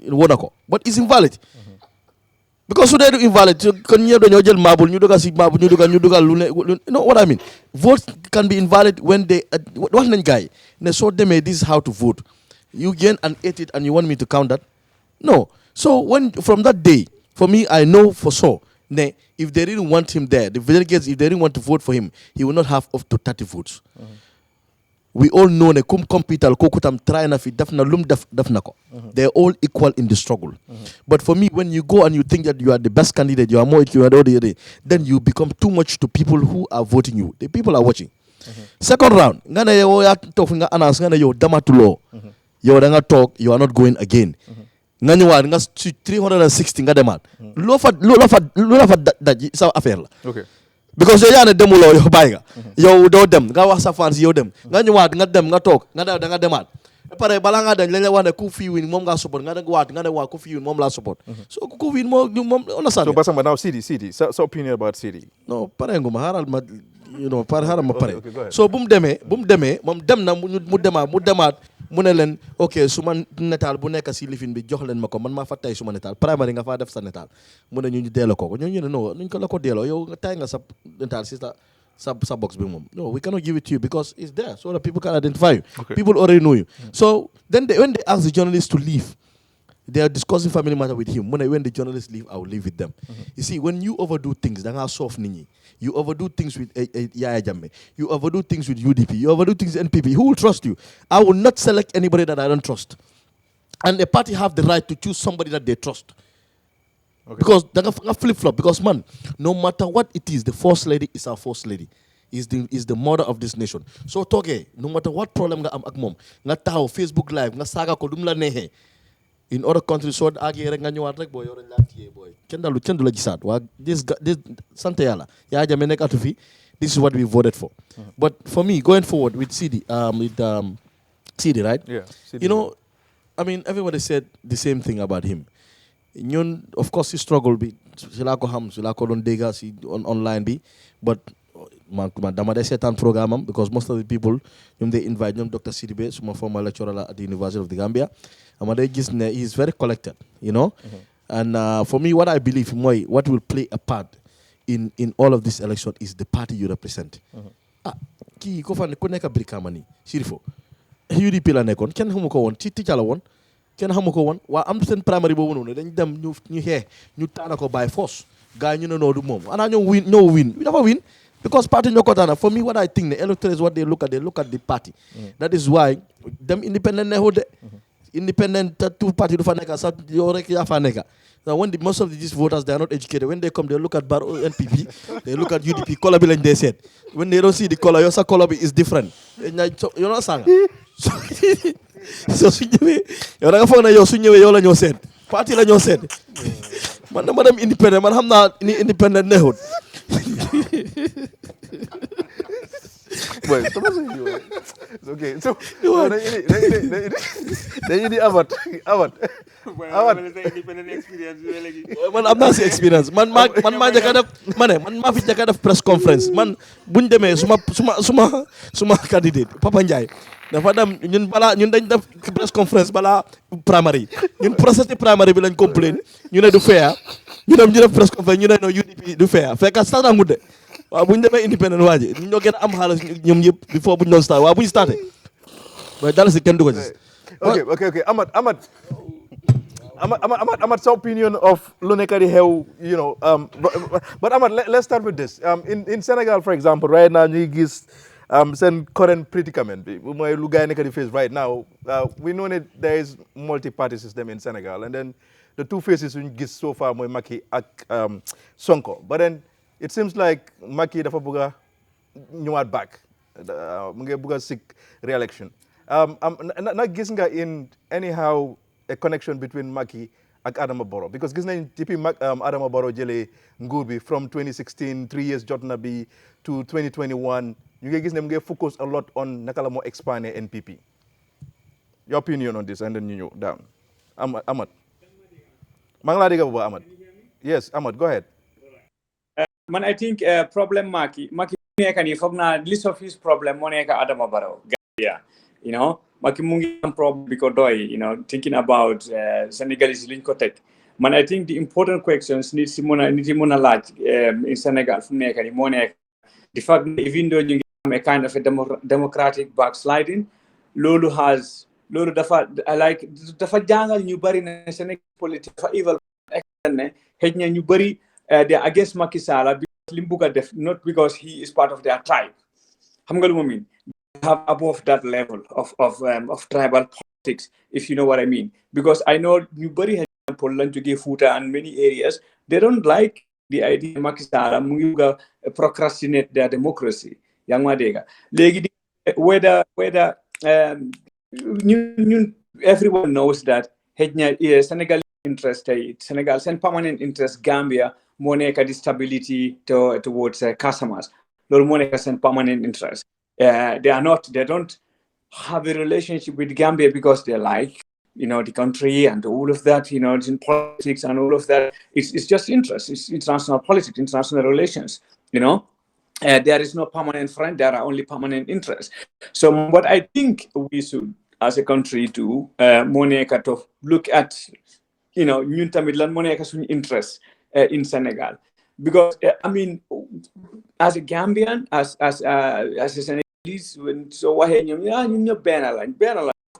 wona ko but it's invalid because su dee du invalid kon ñëw dañoo jël maabul ñu dugal si maabul ñu dugal lu ne you know what I mean. Vote can be invalid when they wax nañ gars yi ne soo demee this is how to vote. You gain and ate it and you want me to count that? No. So from that day, for me, I know for sure, if they didn't want him there, the delegates, if they didn't want to vote for him, he will not have up to 30 votes. We all know they're all equal in the struggle. But for me, when you go and you think that you are the best candidate, you are more equal, then you become too much to people who are voting you. The people are watching. Second round, you are not going again. Nga ñëwaat nga 360 nga demaat loo fa daj sa affaire la because yow yaa ne demuloo yow bàyyi nga yow doo dem nga wax sa fans yow dem nga ñëwaat nga dem nga toog nga da nga demaat pare balaa ngaa dañ lañ la wax ne ku fi win moom ngaa support nga ne waat ku fi win moom laa support so ku win moom understand. So Basamba, now Sidi so opinion about Sidi. No pare nga ma xaaral ma xaaral ma pare Okay, so bu mu demee moom dem na mu demaat mu ne leen ok su ma netaal bu nekk si lifin bi jox leen ma ko man maa fa tay su ma netaal primary nga faa def sa netaal mu ne ñu delloo ko ñu ne non nuñ ko la ko delloo yow nga tay nga sa netaal si sa box bi moom no we cannot give it to you because it's there so that people can identify you. People already know you. So then when they ask the journalists to leave, they are discussing family matter with him. When the journalists leave, I will leave with them. You see, when you overdo things, then are soft nini. You overdo things with Yaya Jammeh. You overdo things with UDP. You overdo things with NPP. Who will trust you? I will not select anybody that I don't trust. And the party have the right to choose somebody that they trust. Because they're going to flip-flop. Because, man, no matter what it is, the first lady is our first lady. Is the mother of this nation. So, no matter what problem nga am ak mom, nga taxaw Facebook live, nga saga ko dum la nexe. In other countries, so agé rek nga ñëwaat rek boy yow dañ la tiyé boy. Kenn du la gisaat. Wa this sante Yalla. Ya Jammeh nekkatu fi. This is what we voted for. But for me, going forward with CD, CD, right? Yeah. CD. You know, I mean, everybody said the same thing about him. Of course, he struggled. Sila ko ham, sila ko don dega si online bi, but man dama day seetaan programme am because most of the people ñoom they invite ñoom Dr. Sidibe suma former lecturer at the University of the Gambia ama day gis ne he is very collected you know and for me what I believe mooy what will play a part in all of this election is the party you represent kii ko fa ne ku nekk Brikama nii Sirifo UDP la nekkoon kenn xamu ko woon ci ticca la woon kenn xamu ko woon waa am seen primary boobu noonu dañ dem ñu xeex ñu taana ko by force gars ñu ne noodu moom ana ñoo win dafa win because party ñoo ko taana for me what I think the electorate is what they look at the party that is why them independent neexul de independent two party du fa nekka sax yow rek yaa fa nekka when most of these voters they are not educated when they come they look at Barrow NPP they look at UDP color bi lañ dee seet when they don't see the color yow sa color bi is different you know sanga so su ñëwee yow da nga foog ne yow su ñëwee yow la ñoo seet parti la ñoo seet man dama dem independent man xam naa ni independent neexut Boy, it's okay. So, then you Awad. Independent experience. Man am naa si experience man maa njëkk a def man maa fi njëkk a def press conference man buñ demee suma candidate Papa Ndiaye dafa dem ñun dañ def press conference balaa primary ñun process primary bi lañ complain ñu ne du fair ñu dem ñu def press conference ñu ne no UDP du fair fekk sax na ngudde waaw buñ demee independent waaji ñu ñoo gën a am xaalis ñoom yëpp before buñ doon start waaw buñ starté waaye dala si kenn du ko gis Okay. Ahmad, sa opinion of Lunekari Heu, you know, but Ahmad, let's start with this. In Senegal, for example, right now, you Giss some current predicament. Lunekari face right now. We know that there is multi-party system in Senegal, and then the two faces we Giss so far, Maki and Sonko. But then it seems like Maki dafa buga ñëwaat back, mu buga seek re-election. Not gis nga in anyhow a connection between Macky and Adama Barrow because gis nañ depuis Adama Barrow jëlee nguur bi from 2016 3 years jot na bi to 2021 ñu ngi gis ne mu ngi focus a lot on naka la moo expand NPP. Your opinion on this and then you down. Ahmad. maa ngi laa dégg bu baax Ahmad. Yes, Ahmad, go ahead. Man, I think problem Macky nekk nii foog naa list of his problem moo nekk Adama Barrow. Yeah, you know, Macky mu ngi am problem bi ko doy, you know, thinking about Senegalese liñ ko teg. Man, I think the important questions nit yi mën a laaj in Senegal fu mu nekk nii moo nekk the fact that even though ñu ngi am a kind of a democratic backsliding, loolu dafa jàngal ñu bari na Senegal politique dafa evil ne xëj na ñu bari they are against Macky Sall because li mu bugg a def not because he is part of their tribe. Xam nga lu ma mean? Have above that level of tribal politics, if you know what I mean. Because I know you bari example Lanjuge Futa and many areas, they don't like the idea Macky Sall mu ngi procrastinate their democracy. Yang ma dega. Legi whether everyone knows that Senegal interest, Senegal send permanent interest Gambia moo nekk stability towards Casamas. Loolu moo nekk send permanent interest. They don't have a relationship with Gambia because they like, you know, the country and all of that, you know, it's in politics and all of that. It's just interest. It's international politics, international relations, you know. There is no permanent friend. There are only permanent interests. So what I think we should, as a country, do, Monica, to look at, you know, ñun tamit lan moo nekk suñu interest in Senegal. Because, I mean, as a Gambian, as a Senegalese, of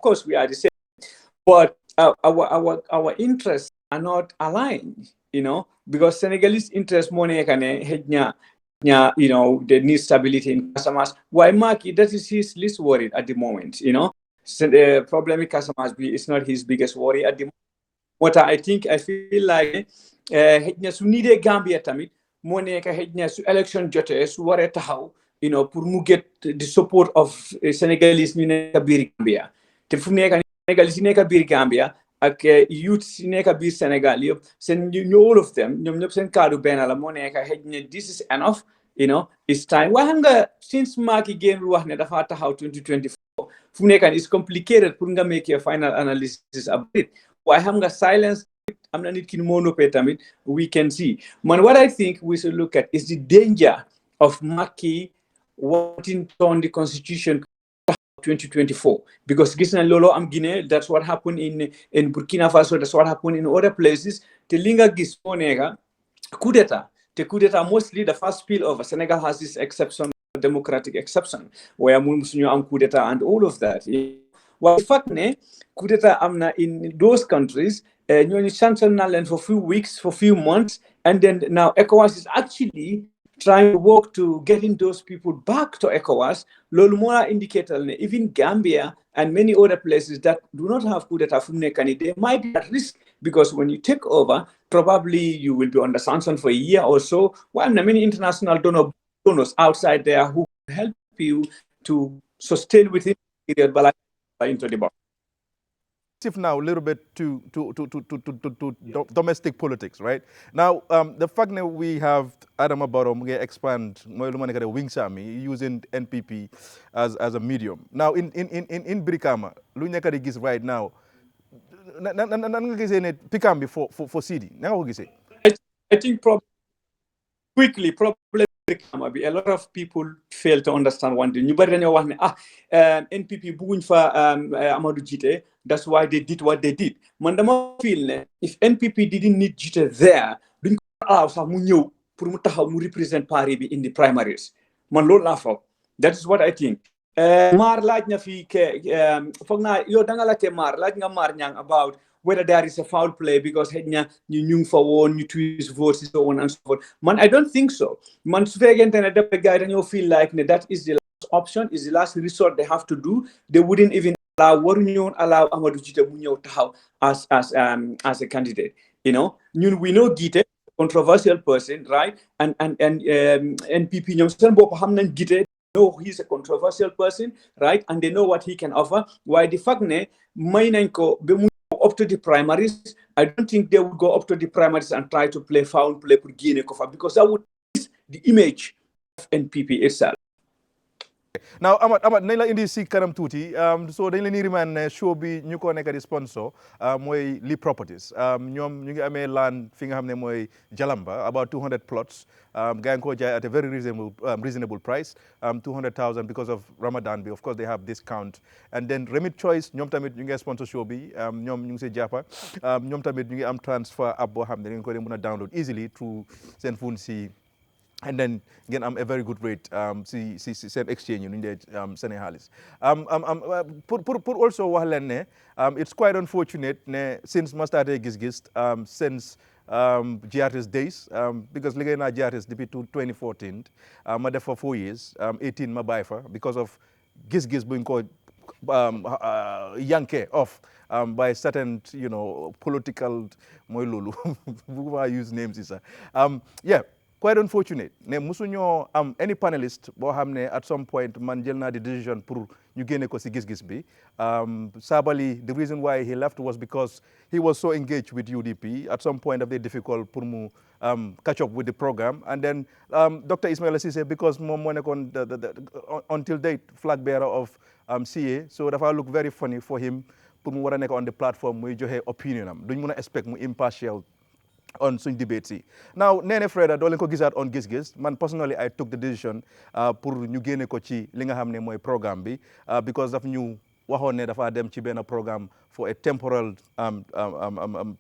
course we are the same. But our interests are not aligned, you know, because Senegalese interests more you know, they need stability in Casamas. Why Macky, that is his least worried at the moment, you know. So the problem with Casamas is not his biggest worry at the moment. What I feel like su needee Gambia tamit moo nekk su election jotee su waree taxaw, you know, pour mu get the support of Senegalese ñu nekk biir Gambia te fu nekk Senegalese yi nekk biir Gambia ak youth yi nekk biir Sénégal yëpp seen all of them ñoom ñëpp seen kaddu benn la moo nekk this is enough, you know, it's time. Waaye xam nga since Macky génn wax ne dafa taxaw 2024 fu nekk it's complicated pour nga make a final analysis about it. Waaye xam nga silence am na nit ki moo noppee tamit we can see. Man, what I think we should look at is the danger of Macky wanting to turn the constitution 2024 because Gisna Lolo am Guinea, that's what happened in Burkina Faso, that's what happened in other places. The Linga Gismonega, coup d'etat. The coup d'etat mostly the first spillover. Senegal has this exception, democratic exception, where Munsunyo am coup d'etat and all of that. Well, fact ne coup d'etat amna in those countries, you sanction land for few weeks, for few months, and then now ECOWAS is actually trying to work to getting those people back to ECOWAS. Lolumora indicator even Gambia and many other places that do not have coup d'etat they might be at risk because when you take over, probably you will be under sanction for a year or so. While many international donors outside there who help you to sustain within the period, but into the box. Shift now a little bit to domestic politics, right? Now, the fact that we have Adam Barrow expand the Wings Army using NPP as a medium. Now, in Brikama, Lunyakari Giss right now, Pikambi for CD. I think quickly, probably a lot of people fail to understand one thing. NPP bugun fa Amadou Gita. That's why they did what they did. Mandama feel if NPP didn't need Gita there, duñ ko allow sax mu ñew pour mu taxaw mu represent party bi in the primaries. Man loolu la foog. That is what I think. Maar laaj na fi ke foog naa yow da nga laajte maar laaj nga maar ñang about whether there is a foul play because ñu fa woon ñu twist votes so on and so forth. Man, I don't think so. Man, su fekkente ne dafa guy dañoo feel like ne that is the last option, is the last resort they have to do. They wouldn't even waruñu allow Amadou Gita mu ñëw taxaw as a candidate. You know, we know Gita, controversial person, right? And NPP ñoom seen bopp xam nañ Gita. Know he's a controversial person, right? And they know what he can offer. Why the fact ne may nañ ko be mu up to the primaries, I don't think they would go up to the primaries and try to play foul play for Guinea Kofa because that would miss the image of NPP itself. Now, Amad, nañ la indi si kanam tuuti so dañ leen di remind show bi ñu ko nekk di sponsor mooy Lee Properties ñoom ñu ngi amee land fi nga xam ne mooy Jalamba about 200 plots gaa ngi ko jaay at a very reasonable price 200,000 because of Ramadan bi of course they have discount and then Remit Choice ñoom tamit ñu ngi sponsor show bi ñoom ñu ngi si jàppa ñoom tamit ñu ngi am transfer app boo xam ne ngeen ko mën a download easily through seen phone si and then again, a very good rate. Same exchange in the Senegalese. Put also it's quite unfortunate since Master Giss Giss since GRT's days because Ligena GRT's depuis 2014. I'm there for 4 years. 18 my buy for because of Giss Giss being called yankee off by certain political I use names is yeah. Quite unfortunate ne musuñoo any panelist boo xam ne at some point man jël naa the decision pour ñu génne ko si gis-gis bi Sabally the reason why he left was because he was so engaged with UDP at some point of the difficult pour mu catch up with the program and then Dr. Ismaila Ceesay because moom moo nekkoon until date flag bearer of CA so dafa look very funny for him pour mu war a nekk on the platform muy joxe opinion am duñ mun a expect mu impartial on suñ debate si now Nene Freda doo leen ko gisaat on Giss Giss man personally I took the decision pour ñu génne ko ci li nga xam ne mooy programme bi because daf ñu waxoon ne dafa dem ci benn programme for a temporal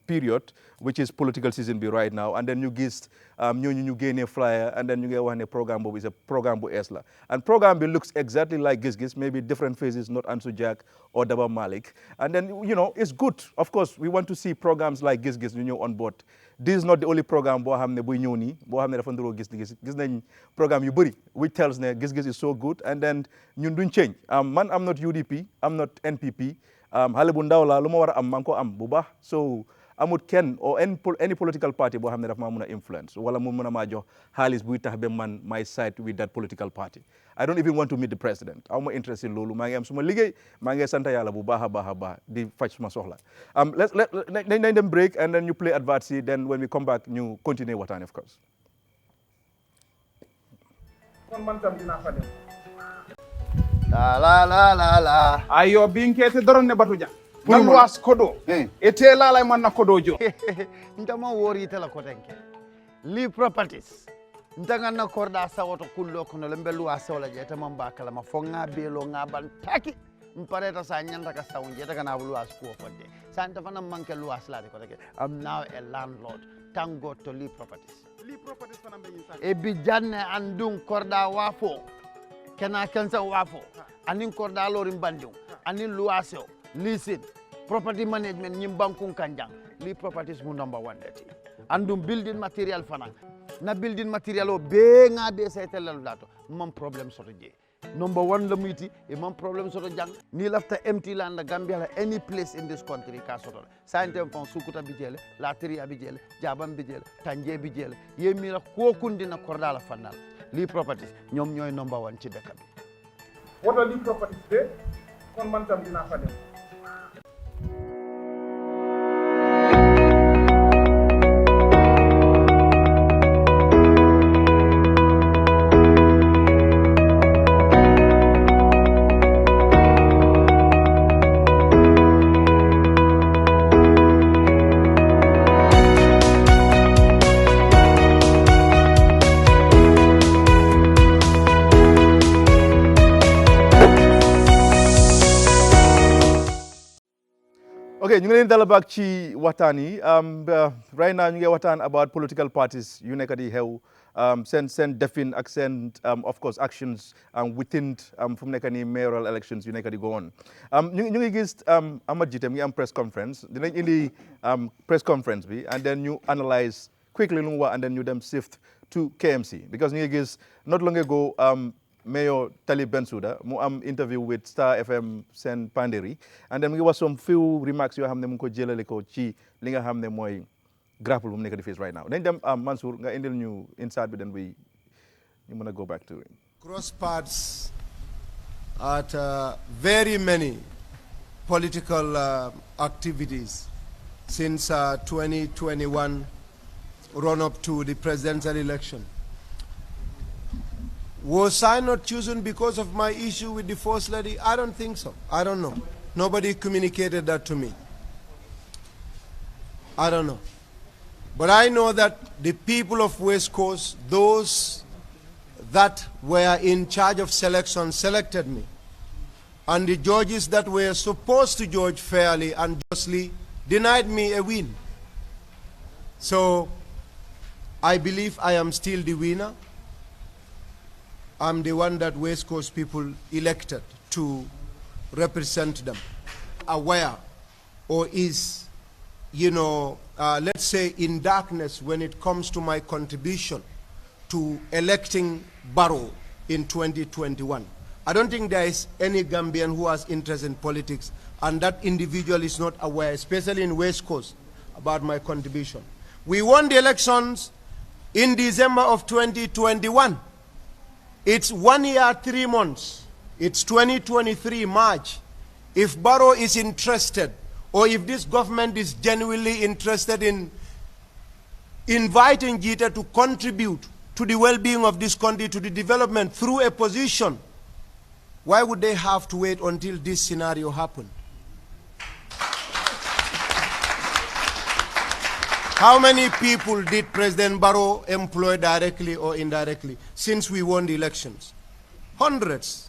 period which is political season bi right now and then ñu gis ñooñu ñu génnee flyer and then ñu ngi wax ne programme boobu is a programme bu ees la and programme bi looks exactly like Giss Giss maybe different phases not Ansu Jack or Daba Malik and then it's good of course we want to see programs like Giss Giss ñu ñëw on board. This is not the only program boo xam ne buy ñëw nii boo xam ne dafa nduroo gis nañ programme yu bëri which tells ne Giss Giss is so good and then ñun duñ change man am not UDP am not NPP xale bu ndaw la lu ma war a am maa ngi ko am bu baax so amut kenn or any political party boo xam ne dafa maa mun a influence wala mu mun a maa jox xaalis buy tax ba man my side with that political party I don't even want to meet the president aw ma interest in loolu maa ngi am suma liggéey maa ngi sant yàlla bu baax a baax di faj suma soxla nañ dem break and then you play adverts yi then when we come back ñu continue waxtaan of course man tam dinaa fa dem la ayo binkete doron ne batuja nan was kodo ete lalay man na kodo jo ntama wori tala ko tenke Lee Properties ntangana korda sawoto kullo kono lembe luwa sawla je tamam ba kala ma fonga belo ngaban taki mpareta sa nyanda ka sawnje daga na luwa ko fodde santa fana manke luwa slade ko take I'm now a landlord thank God to Lee Properties fana be insa e bi janne andun korda wafo kena kansa wafo anin korda lorim bandum anin luwa sew listen property management nyim bankun kanjang Lee Properties mu number 1 dati andum building material fana na building material o be nga be saytel dato mam problem soto je number 1 la muyti e mam problem soto jang ni lafta empty land Gambia la any place in this country ka soto santem fon sukuta bijele la tria bijele jabam bijele tanje bijele yemi la ko kundina kordala fanal Lee Properties ñom ñoy number 1 ci dekk bi woto Lee Properties de kon man tam dina fa dem Okay, ñu ngi leen dalal back ci waxtaan yi right now ñu ngi waxtaan about political parties yu nekk di xew seen defin ak seen of course actions within fu mu nekk nii mayoral elections yu nekk di go on ñu ngi gis Amad Jite mu ngi am press conference dinañ indi press conference bi and then ñu analyse quickly lu mu wax and then ñu dem sift to KMC because ñu ngi gis not long ago Mayor Talib Bensouda mu am interview with Star FM seen Panderi and then mu ngi wax some few remarks yoo xam ne mu ngi ko jëlale ko ci li nga xam ne mooy grapple bu mu nekk di face right now dañ dem Mansour nga indil ñu inside bi then we ñu mën a go back to it. Cross paths at very many political activities since 2021 run up to the presidential election. Was I not chosen because of my issue with the First Lady? I don't think so. I don't know. Nobody communicated that to me. I don't know. But I know that the people of West Coast, those that were in charge of selection, selected me. And the judges that were supposed to judge fairly and justly denied me a win. So I believe I am still the winner. I'm the one that West Coast people elected to represent them. Aware or is, let's say in darkness when it comes to my contribution to electing Barrow in 2021. I don't think there is any Gambian who has interest in politics and that individual is not aware, especially in West Coast, about my contribution. We won the elections in December of 2021. It's 1 year, 3 months. It's 2023 March. If Barrow is interested, or if this government is genuinely interested in inviting Gita to contribute to the well-being of this country, to the development through a position, why would they have to wait until this scenario happened? How many people did President Barrow employ directly or indirectly since we won the elections? Hundreds.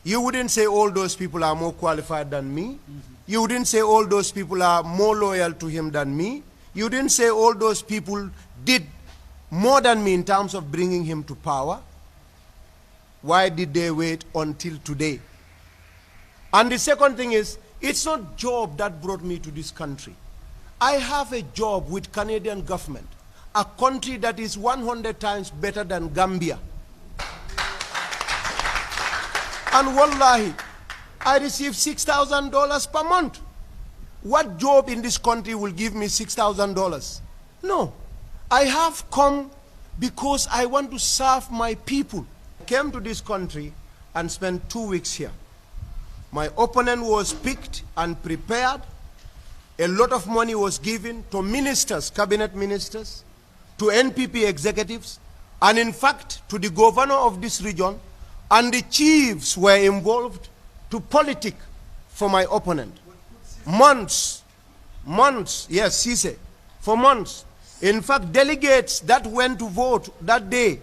You wouldn't say all those people are more qualified than me. You wouldn't say all those people are more loyal to him than me. You wouldn't say all those people did more than me in terms of bringing him to power. Why did they wait until today? And the second thing is, it's not job that brought me to this country. I have a job with Canadian government, a country that is 100 times better than Gambia. And wallahi, I receive $6,000 per month. What job in this country will give me $6,000? No. I have come because I want to serve my people. I came to this country and spent 2 weeks here. My opponent was picked and prepared. A lot of money was given to ministers, cabinet ministers, to NPP executives, and in fact to the governor of this region, and the chiefs were involved to politic for my opponent. Months, yes, Cisse, for months. In fact, delegates that went to vote that day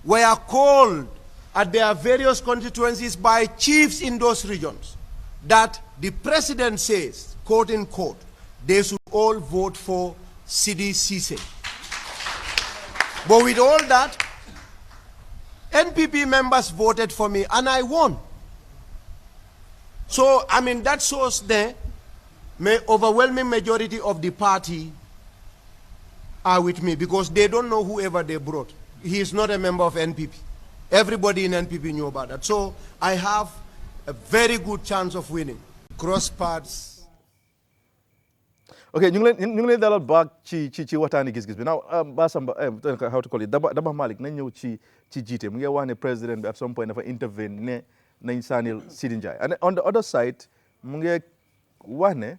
were called at their various constituencies by chiefs in those regions that the president says, quote unquote, they should all vote for Sidi Cisse. But with all that, NPP members voted for me and I won. So, I mean, that shows the overwhelming majority of the party are with me because they don't know whoever they brought. He is not a member of NPP. Everybody in NPP knew about that. So I have a very good chance of winning. Cross paths. Okay, ñu ngi leen dalal back ci waxtaani gis-gis bi now Basamba how to call it Daba Malik nañ ñëw ci jiite mu ngi wax ne président bi at some point dafa intervene ne nañ saanil Sidi Njie and on the other side mu ngi wax ne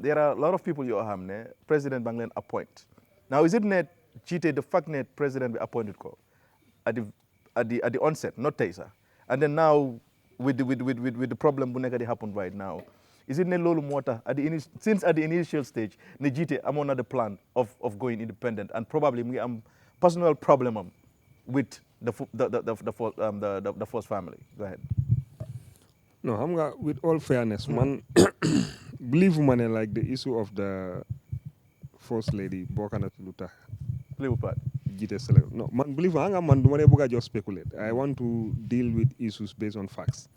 there are a lot of people yoo xam ne président ba ngi leen appoint now is it ne jiite the fact ne président bi appointed ko at the onset not tey sax and then now with the problem bu nekk di happen right now is it ne loolu moo tax since at the initial stage ne jiite amoon na the plan of going independent and probably mu ngi am personal problem with the first family go ahead. No, xam nga with all fairness man believe ma ne like the issue of the first lady bokk na lu tax jiite Senegal no man believe ma nga man du ma dee bëgg a just speculate I want to deal with issues based on facts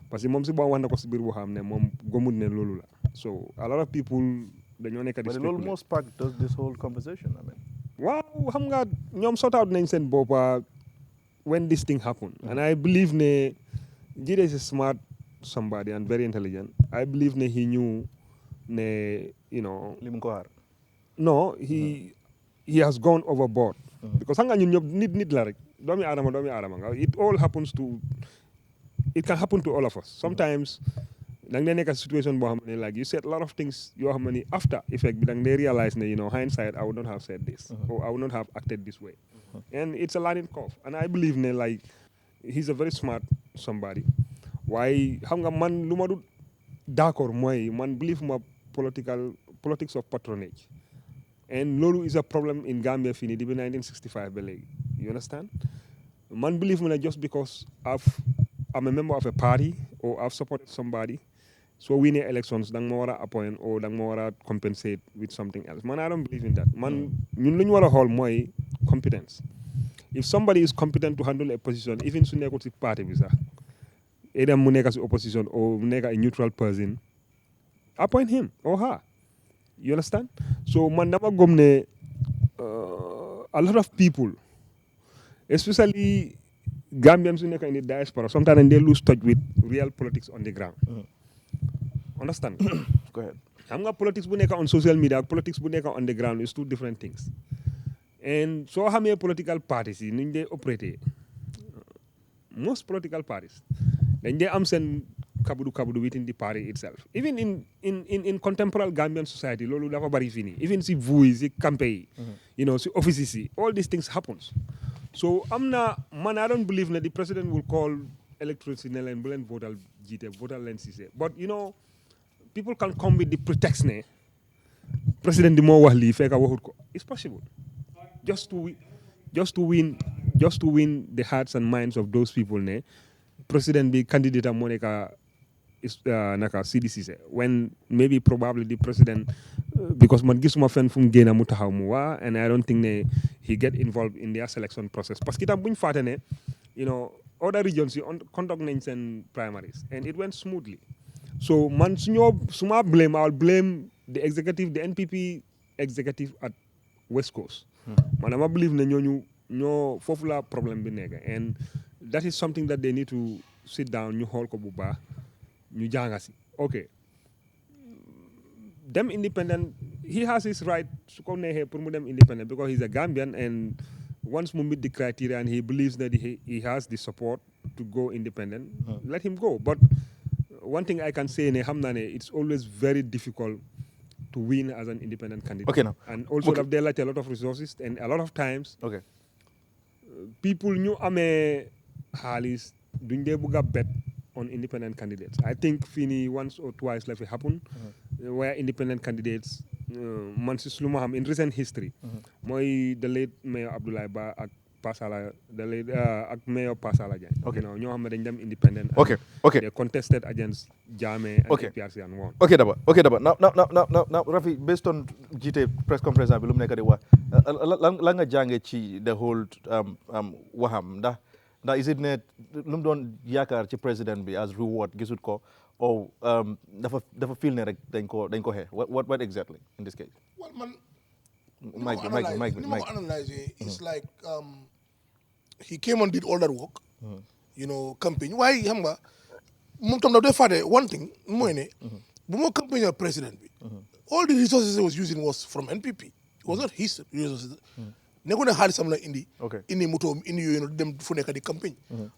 parce que moom si boo wax na ko si biir boo xam ne moom gëmul ne loolu la so a lot of people dañoo nekk di but loolu moo spark this whole conversation I mean waaw xam nga ñoom sort out nañ seen boppa when this thing happened and I believe ne Gita is a smart somebody and very intelligent I believe ne he knew ne you know li mu ko xaar no he has gone overboard because xam nga ñun ñëpp nit la rek doomi aadama nga it all happens to it can happen to all of us sometimes dang dee nekk situation boo xam ne like you said a lot of things yoo xam ne after effect bi dang dee realize ne you know hindsight I would not have said this or I would not have acted this way and it's a learning curve and I believe ne like he's a very smart somebody waaye xam nga man lu ma du d'accord mooy man believe ma politics of patronage and loolu is a problem in Gambia fii nii depuis 1965 ba léegi you understand man believe ma ne just because I'm a member of a party or I've supported somebody so winning elections danga ma war a appoint or danga ma war a compensate with something else man I don't believe in that man ñun lu ñu war a xool mooy competence if somebody is competent to handle a position even su nekkul si party bi sax either mu nekk si opposition or mu nekk a neutral person appoint him or her you understand so man dama gëm ne a lot of people especially Gambians who nekk in the diaspora sometimes they lose touch with real politics on the ground understand go ahead xam nga politics bu nekk on social media ak politics bu nekk on the ground is two different things and soo xamee political parties yi nuñ dee operater most political parties dañ dee am seen kabudu within the party itself even in contemporary Gambian society loolu dafa bari fii nii even si vuy si campagne yi you know si offices yi all these things happens so man I don't believe that the president will call electors ne leen bu leen votal Gita votal leen Cissé but you know people can come with the pretext ne president di moo wax lii fekk waxut ko it's possible just to win the hearts and minds of those people ne president bi candidate am moo nekk naka Sidi Cissé when maybe probably the president because man gisuma fenn fu mu génn mu taxaw mu waa and I don't think ne he get involved in their selection process parce que itam buñ faate ne you know other regions yi conduct nañ seen primaries and it went smoothly so man suma blame I'll blame the NPP executive at West Coast man dama believe ne ñoo foofu la problème bi nekk and that is something that they need to sit down ñu xool ko bu baax ñu jànga si ok dem independent he has his right su ko neexee pour mu dem independent because he's a Gambian and once mu meet the criteria and he believes that he has the support to go independent let him go but one thing I can say ne xam naa ne it's always very difficult to win as an independent candidate okay now and also that they like a lot of resources and a lot of times okay people ñu amee xaalis duñ dee bëgg a bet on independent candidates I think fii nii once or twice la fi happen where independent candidates man si lu ma xam in recent history mooy the late mayor Abdoulaye Ba ak Pasala ak mayor Pasala Jang. Okay. You know, ñoo xam ne dañ dem independent. Okay. Okay. They contested against Jammeh and APRC and won. Okay, Daba. Now, Rafi, based on Gita press conference, bi lu mu nekk di wax lan nga jàngee ci the whole waxam ndax is it ne lu mu doon yaakaar ci président bi as reward gisut ko or dafa feel ne rek dañ ko xee what exactly in this case? Well, man, Mike. It's like he came and did all that work. You know, campaign. Why xam nga moom tam dafa fàtte one thing mooy ne bu moo campaign président bi all the resources he was using was from NPP. It was not his resources. Nekku ne xaalisam la indi moto indi yooyu noonu dem fu nekk di campaign.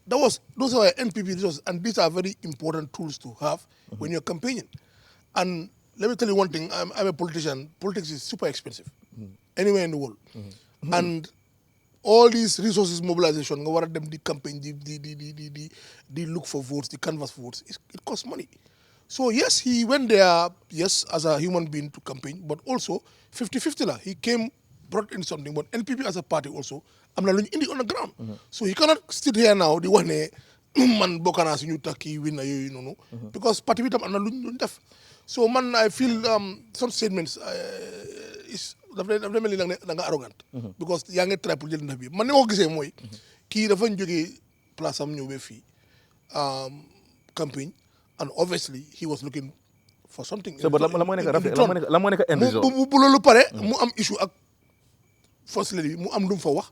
Those are NPP resources and these are very important tools to have when you're campaigning. And let me tell you one thing, I'm a politician. Politics is super expensive anywhere in the world. And all these resources mobilization, nga war a dem di campaign, di look for votes, di canvass for votes, it costs money. So yes, he went there, yes, as a human being to campaign, but also 50-50 la. He came, brought in something, but NPP as a party also, am na luñ indi on the ground. So he cannot sit here now, di wax ne man bokk naa si ñu takki win na yooyu noonu. Because party bi tam am na luñ def. So man, I feel some statements is dafa mel ni da nga arrogant. Because yaa ngi try pour jël ndax bi man ni ma ko gisee mooy kii dafa jógee place am ñëw ba fii campagne and obviously he was looking for something. So but la moo nekk end result. bu loolu pare mu am issue ak first lady mu am lu mu fa wax.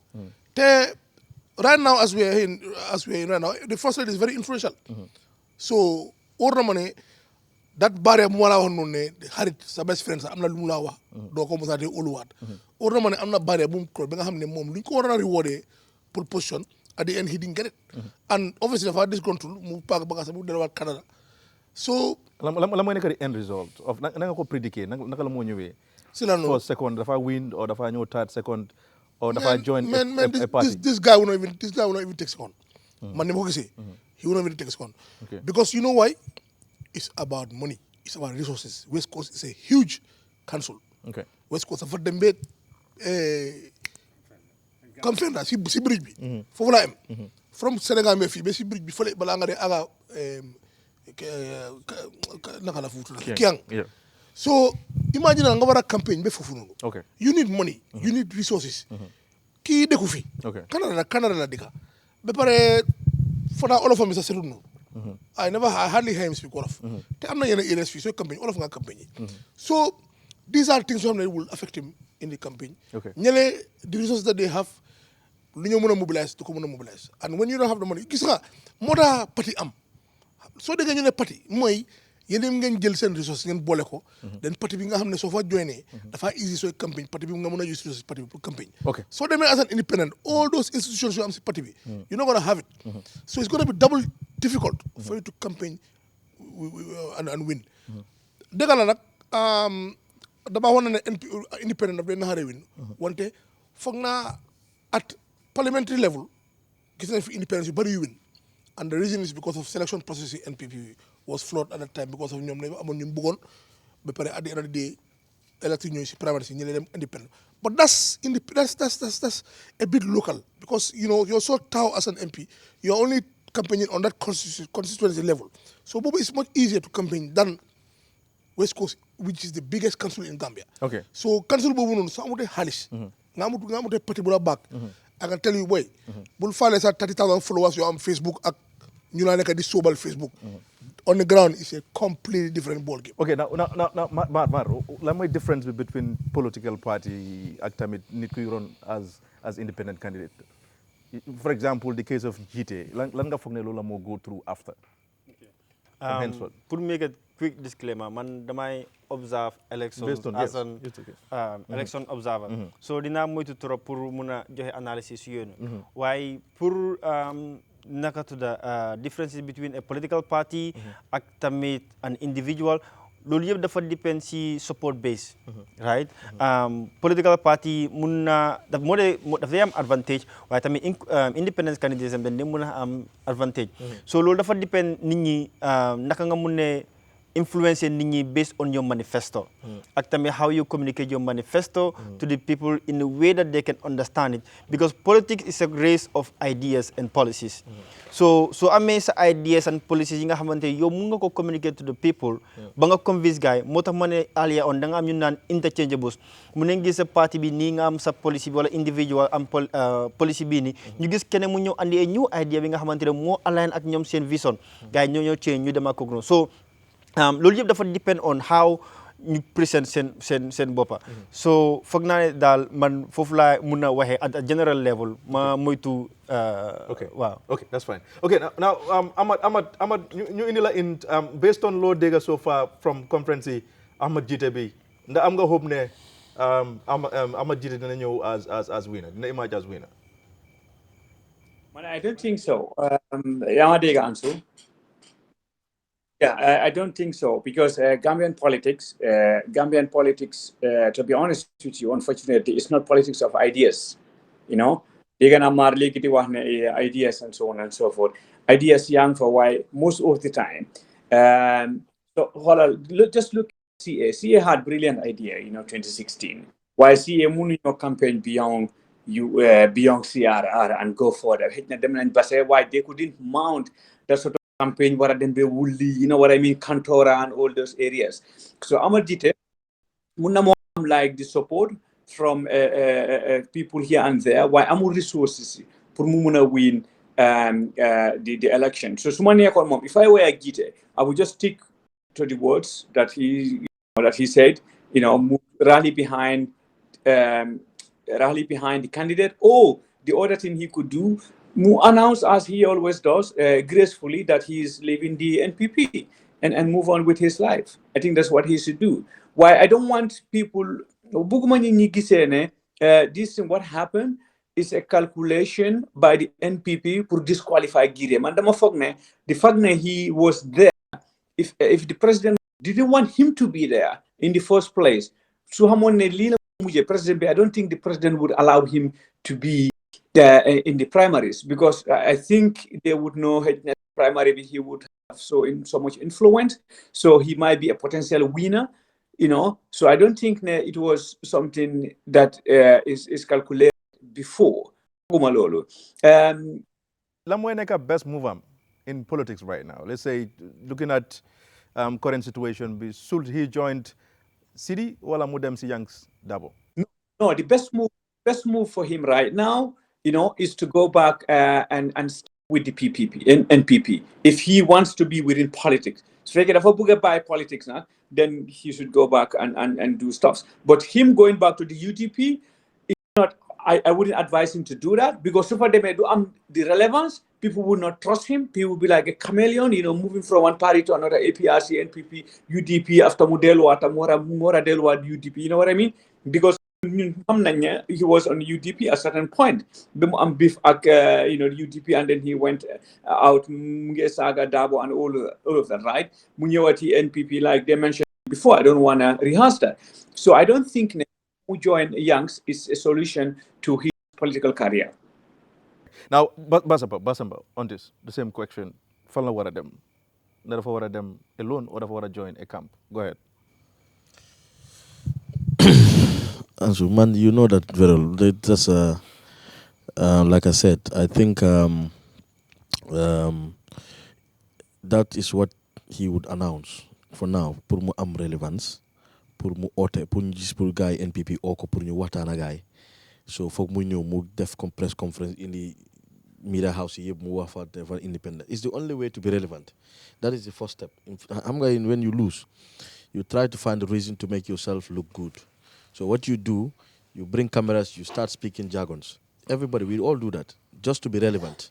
te right now as we are in right now the first lady is very influential. So war na ma ne that barrière mu la wax noonu ne xarit sa best friend sax am na lu mu la wax. doo ko mos a dee óoluwaat. war na ma ne am na barrière bu mu ko ba nga xam ne moom lu ñu ko war a rewardé pour position at the end he didn't get it. And obviously dafa disgruntled mu paak bagage mu delluwaat Canada. So la mooy nekk di end result of na nga ko prédiquer naka la moo ñëwee. si la noonu first second dafa win or dafa ñëw third second or dafa join a party. This guy will not even take second. Man ni ma ko gisee. He will not even take second. Because you know why? It's about money. It's about resources. West Coast is a huge council. West Coast dafa dem ba comme fenda si bridge bi. foofu laa am. From Sénégal mais fii ba si bridge bi fële balaa nga dee aga naka la fuutu la Kiang. So imagine nga war a campagne ba foofu noonu. You need money. You need resources. kii dëkku fi. Canada la dëkka. ba pare fana olof am sa seetlu noonu. I hardly hear him speak Wolof. te am na yenn areas fii sooy campagne Wolof nga campagne. So these are things that will affect him in the campaign. ñële the resources that they have lu ñu mën a mobilize du ko mën a mobilize and when you don't have the money gis nga moo tax parti am soo déggee ñu ne parti mooy yéen ngeen jël seen resources ngeen boole ko. den parti bi nga xam ne soo fa joinee dafa easy sooy campagne parti bi nga mën a use resources parti bi pour campagne. soo demee as an independent all those institutions yu am si parti bi you're not gonna have it. So it's gonna be double difficult for you to campaign and win. dëgg la nag damaa wax na ne independent daf leen naxaree win wante foog naa at parliamentary level gis nañ fi independence yu bëri yu win and the reason is because of selection process NPP was flawed at that time because of ñoom ne amoon ñu bëggoon ba pare at the end of the day elected ñooy si primaries yi ñu ne dem independent but that's a bit local because you know you're so taw as an MP you're only campaigning on that constituency level so boobu is much easier to campaign than West Coast which is the biggest council in Gambia. So council boobu noonu soo amutee xaalis nga amutee parti bu la back I can tell you boy bul faale sa 30,000 followers yoo am Facebook ak ñu la nekk di soobal Facebook on the ground is a completely different ball game. Now Mar lan mooy difference between political party ak tamit nit kuy run as independent candidate for example the case of Gita lan nga foog ne loolu la moo go through after. Pour make a quick disclaimer man damay observe elections as an election observer. So dinaa moytu trop pour mun a joxe analysis yooyu waaye pour naka tudda differences between a political party ak tamit an individual loolu yëpp dafa depend si support base right political party mun na dafay am advantage waaye tamit independence candidates dañ mun a am advantage so loolu dafa depend nit ñi naka nga mun ne influence nit ñi based on your manifesto ak tamit how you communicate your manifesto to the people in a way that they can understand it, because politics is a race of ideas and policies. So amee sa ideas and policies yi nga xamante yow mun nga ko communicate to the people ba nga convince gars yi moo tax ma ne earlier on da nga am ñu naan interchangeables mu ne gis sa parti bi nii nga am sa policy bi wala individual am policy bii nii ñu gis keneen mu ñëw andi a new idea bi nga xamante ne moo align ak ñoom seen vision gars yi ñoo change ñu dem ak ko so loolu yëpp dafa depend on how ñu present seen boppa so foog naa ne daal man foofu laa mun a waxee at a general level ma moytu waaw okay, that's fine. Okay, now Ahmad ñu indi la in based on loo dégg so far from conference yi Ahmad Gita bi ndax am nga hope ne Ahmad Gita dina ñëw as winner, dina emerge as winner? Man, I don't think so. yaa ma dégg Ansu. Yeah, I don't think so, because Gambian politics, to be honest with you, unfortunately, it's not politics of ideas. You know, they're gonna marley ideas and so on and so forth. Ideas young for why most of the time. So just look at CA. CA had brilliant idea, 2016. Why CA moving your campaign beyond CRR and go further. Why they couldn't mount that sort of campaign where then be woolly, you know what I mean, Kantora and all those areas. So Ahmad Gita, like the support from people here and there. Why I'm resources for Mumuna win the election. So if I were a Gita, I would just stick to the words that he said. Rally behind the candidate. Or the other thing he could do, announce, as he always does, gracefully, that he is leaving the NPP and move on with his life. I think that's what he should do. Why I don't want people, this what happened is a calculation by the NPP to disqualify Gire. The fact that he was there, if the president didn't want him to be there in the first place, so I don't think the president would allow him to be in the primaries, because I think they would know primary he would have so much influence, so he might be a potential winner, So I don't think it was something that is calculated before. Lamweneka best move in politics right now. Let's say, looking at current situation, should he joined City or Mudem Si Young's Dabo? No, the best move for him right now, is to go back and stick with the NPP. If he wants to be within politics, so if I buy politics now, then he should go back and do stuff. But him going back to the UDP, is not. I wouldn't advise him to do that, because if they may do the relevance, people would not trust him. People would be like a chameleon, moving from one party to another, APRC, NPP, UDP, after Modelo, Mora Delwa, UDP, you know what I mean? Because he was on UDP at a certain point. The UDP, and then he went out, Saga, Dabo, and all of that, right? Munyawati, NPP, like they mentioned before. I don't want to rehearse that. So I don't think who join Youngs is a solution to his political career. Now, Basamba, on this, the same question. Follow what them. Not for them alone, or for join a camp. Go ahead. Ansu, man, you know that very well. That's like I said, I think that is what he would announce for now. Pour mu am relevance, pour mu ote, pour ñu gis pour gars NPP oko pour ñu waxtaan gars. So foog mu ñëw mu def press conference in the media house yëpp mu wax fa independent. It's the only way to be relevant. That is the first step. When you lose, you try to find a reason to make yourself look good. So what you do, you bring cameras, you start speaking jargons. Everybody, we all do that, just to be relevant.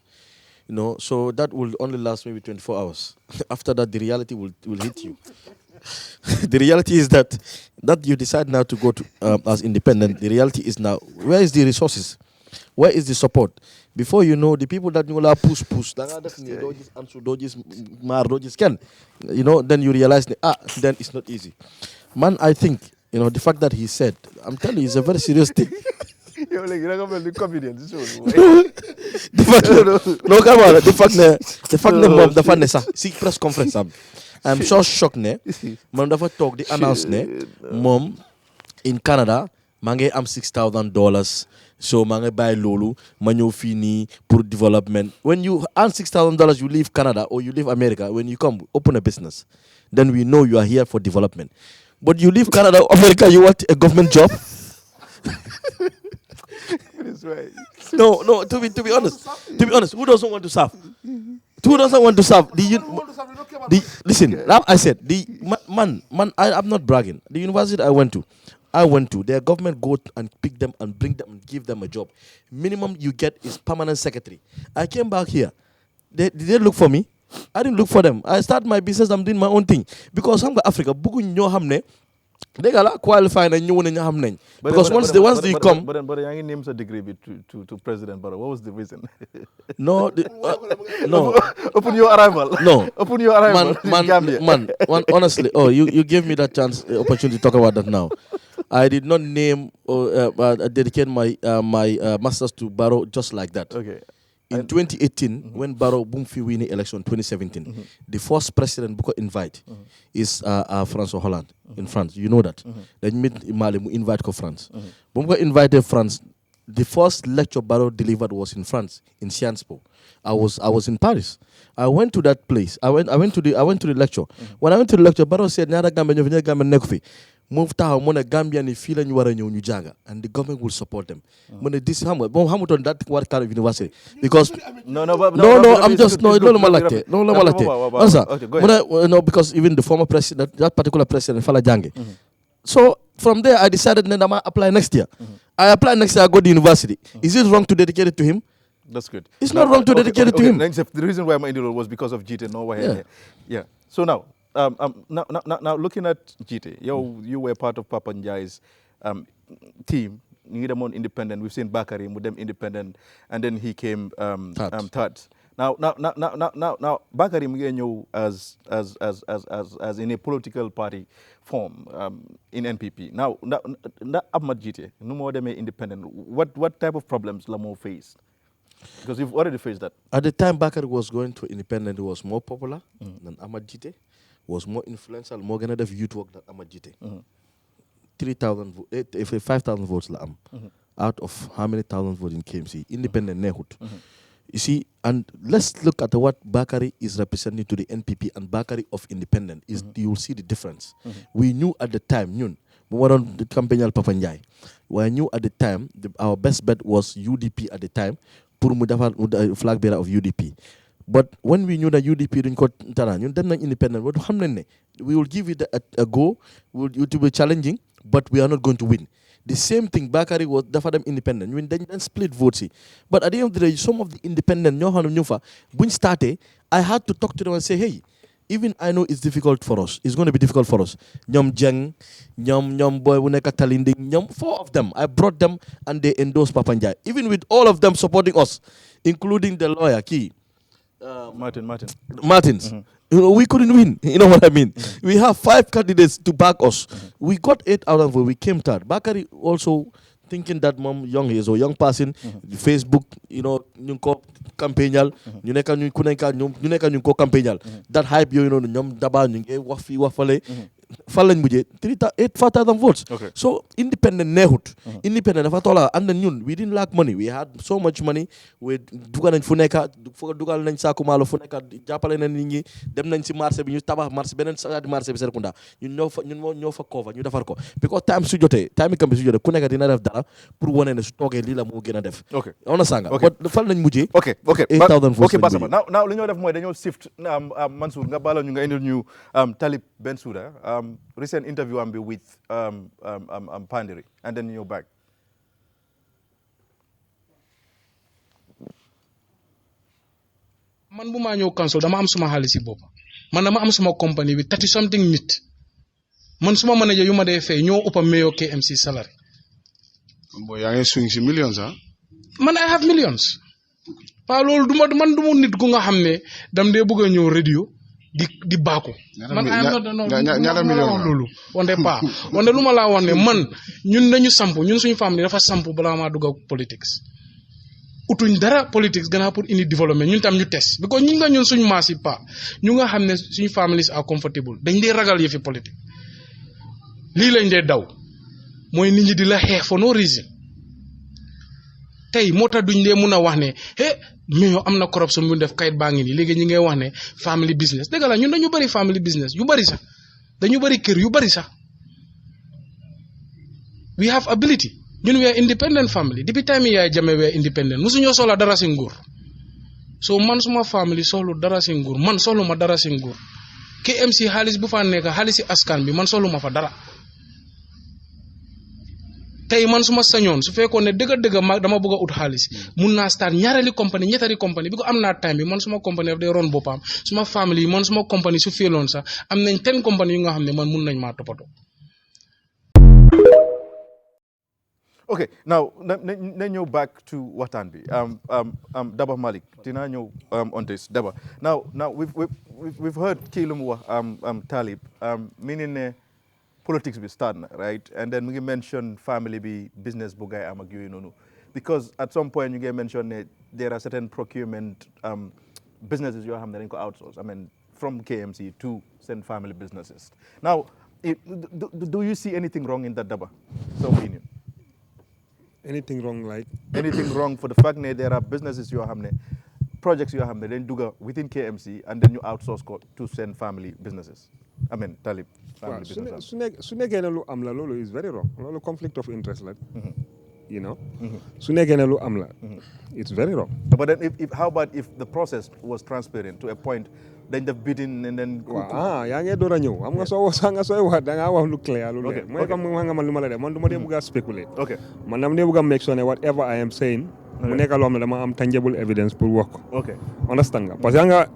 So that will only last maybe 24 hours. After that, the reality will hit you. The reality is that you decide now to go to as independent. The reality is now, where is the resources? Where is the support? Before you know, the people that you will push, then you realize, then it's not easy. Man, I think, the fact that he said, I'm telling you, it's a very serious thing. You're like, you're not going to be confident. The fact that see press conference, I'm so shocked ne man dafa toog di announce ne moom in Canada maa ngi am $6,000 so maa ngi bàyyi loolu ma ñëw fii nii pour development. When you earn $6,000 you leave Canada or you leave America, when you come open a business then we know you are here for development. But you leave Canada, America, you want a government job? That's right. No. To be honest, who doesn't want to serve? Who doesn't want to serve? Listen, I said I'm not bragging. The university I went to, their government go and pick them and bring them and give them a job. Minimum you get is permanent secretary. I came back here. Did they look for me? I didn't look for them. I started my business. I'm doing my own thing because I'm Africa. Bugu ñoo xamne they gala qualify na ñëw na xam nañ. Because once they come. But yaa ngi name sa degree to President Barrow. What was the reason? No. Upon your arrival. No. Upon your arrival. Man. Honestly, you gave me that chance, opportunity to talk about that now. I did not name or dedicate my masters to Barrow just like that. Okay. In 2018, when Barrow Bumfi win the election 2017, the first president Buko invite is François Hollande in France. You know that. Then meet Mali invite ko France. Bumko invited France. The first lecture Barrow delivered was in France, in Sciences Po. I was in Paris. I went to that place. I went to the lecture. When I went to the lecture, Barrow said, "Nyara Gambia ñofi Gambia nekfi." Move taxaw mo ne Gambia ni fii la ñu war a ñëw ñu jànga and the government will support them. Mo ne this xam nga moom xamutoon that what kind of university because no I'm just loolu ma laajte no because even the former president, that particular president fa la jànge. So from there I decided ne dama apply next year. I apply next year, I go to university. Is it wrong to dedicate it to him? That's good. It's not wrong to dedicate it to him. The reason why I'm in was because of Gita. No, yeah. So now looking at Gita, you were part of Papa Njai's team. You need them on independent. We've seen Bakari with them independent, and then he came third. Now Bakari Mugenyo as in a political party form in NPP. Now Ahmad Gita, no more them independent. What type of problems Lamo faced? Because you've already faced that. At the time Bakari was going to independent, he was more popular than Ahmad Gita, was more influential, more gonna have youth work than Ahmad Gita. 5,000 votes out of how many thousand votes in KMC? Independent neighborhood. You see, and let's look at what Bakari is representing to the NPP and Bakari of independent. You will see the difference. We knew at the time, we were on the campaign al Papa Njai. We knew at the time, our best bet was UDP at the time, pour the flag bearer of UDP. But when we knew that UDP didn't got independent, we will give it a go. It will be challenging, but we are not going to win. The same thing, Bakari was for them independent. When then split votes. But at the end of the day, some of the independent, when started, I had to talk to them and say, hey, even I know it's difficult for us. It's going to be difficult for us. Nyom Jeng, Nyom Boy, Wuneka Talinding, Nyom, 4 of them. I brought them and they endorsed Papanja. Even with all of them supporting us, including the lawyer, Key. Martins. We couldn't win. You know what I mean? We have 5 candidates to back us. We got 8 out of 4. We came third. Bakari also thinking that mom young is or young person, Facebook, ñu ko campagnal, ñu nekk ñu ku nekk ñu ko campagnal. That hype ñom daba ñu ngi wax fi wax fale. Fan lañ mujjé 4,000 votes. Okay. So independent neexut. Independent dafa tola and ñun we didn't lack money. We had so much money. We dugal nañ fu nekk dugal nañ saaku maalo fu nekk jàppale nañ nit ñi dem nañ ci marché bi ñu tabax marché benen sa marché bi Serekunda ñun ñoo fa cover ñu defar ko because time su jotee time campagne su jotee ku nekk dina def dara pour wone ne su toogee lii la moo gën a def. Okay. On a sanga. But fan lañ mujjee. Okay. 8,000 votes. Okay, Basama. Now li ñoo def mooy dañoo sift Mansour nga baala ñu nga indil ñu Talib Bensouda recent interview am bi with Pandiri and then you're back. Man bu maa ñëw council dama am suma xaalis si bopp man dama am suma compagnie bi 30 something nit man suma manager yu ma dee fay ñoo ëppa mayo KMC salary. Boy yaa ngi swing si millions man I have millions. Pa loolu man du ma nit ku nga xam ne dam dee bëgg a ñëw radio di baako. man ñaata million loolu wante pa wante lu ma laa wax ne man ñun dañu samp ñun suñu famille dafa samp balaa maa dugg ak politics. utuñ dara politics gannaaw pour indi développement ñun tam ñu test because ñi nga ñun suñ maas yi pa ñu nga xam ne suñ families are comfortable dañ dee ragal yëfi politique lii lañ dee daw mooy nit ñi di la xeex for no reason tey moo tax duñ dee mun a wax ne mais am na corruption bu def kayit baa ngi nii léegi ñi ngay wax ne family business dëgg la ñun dañu bëri family business yu bëri sax dañu bëri kër yu bëri sax we have ability ñun we are independent family depuis time yi yaay jame we are independent musuñoo soxla dara si nguur so man suma family soxlu dara si nguur man soxlu ma dara si nguur KMC xaalis bu fa nekk xaalis si askan bi man soxlu ma fa dara tey man suma sañoon su fekkoon ne dëgg-dëgg dama bëgg a ut xaalis mun naa start ñaareeli compagnie ñettari compagnie bi ko am naa time bi man suma compagnie daf day ron boppam suma family man suma compagnie su féeloon sax am nañ 10 compagnie yu nga xam ne man mun nañ maa toppatoo. Okay, now let's go back to Watanbi. Daba Malik, Tina on this. Daba. Now we've heard Kilumwa Talib, meaning politics be starting, right? And then we mentioned family be business bugay amagyu no. Because at some point you get mentioned there are certain procurement businesses you have that go outsource. I mean from KMC to send family businesses. Now, do you see anything wrong in that, Daba? So opinion. Anything wrong like? Anything wrong for the fact that there are businesses you have, projects you have, then do within KMC and then you outsource to send family businesses. I mean, Talib. Family business. Sunegene amla lolo is very wrong. Lolo conflict of interest, like, you know. Sunegene amla, it's very wrong. But then, how about if the process was transparent to a point, then the bidding and then. Yang dora nyo. Am ngaso wa danga wa lu clear lu le. Mo kam nga man lu mala de man duma de buga speculate. Okay. Man dama de buga make sure whatever I am saying, mu nekk lo am dama am tangible evidence pour work. Okay. Understand nga? Parce que nga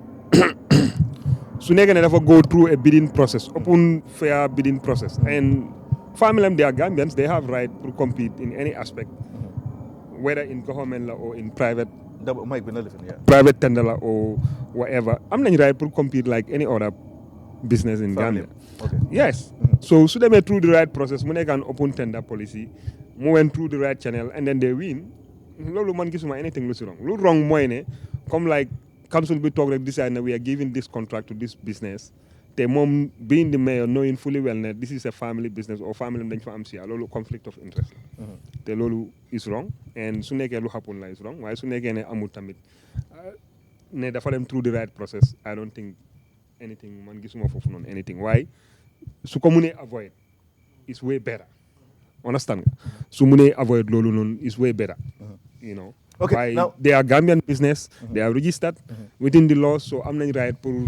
su nekkee ne dafa go through a bidding process, open fair bidding process, and family they are Gambians, they have right to compete in any aspect, whether in government or in private. Private tender or whatever. I'm not right to compete like any other business in Gambia. Okay. Yes. So they went through the right process. When they can open tender policy, went through the right channel, and then they win. Lolo man gisuma anything wrong. Lo wrong moine come like council be talk like this and we are giving this contract to this business. The mom being the mayor knowing fully well that this is a family business or family dañ fa am ci lolu conflict of interest. The lolu is wrong and su nekké lu happen la is wrong. Why su nekké ne amul tamit ne dafa dem through the right process. I don't think anything man gisuma fofu non anything. Why? Su ko mune avoid is way better. Understand? Su mune avoid lolu non is way better. You know. Okay. Now they are Gambian business, they are registered within the law, so I'm not right for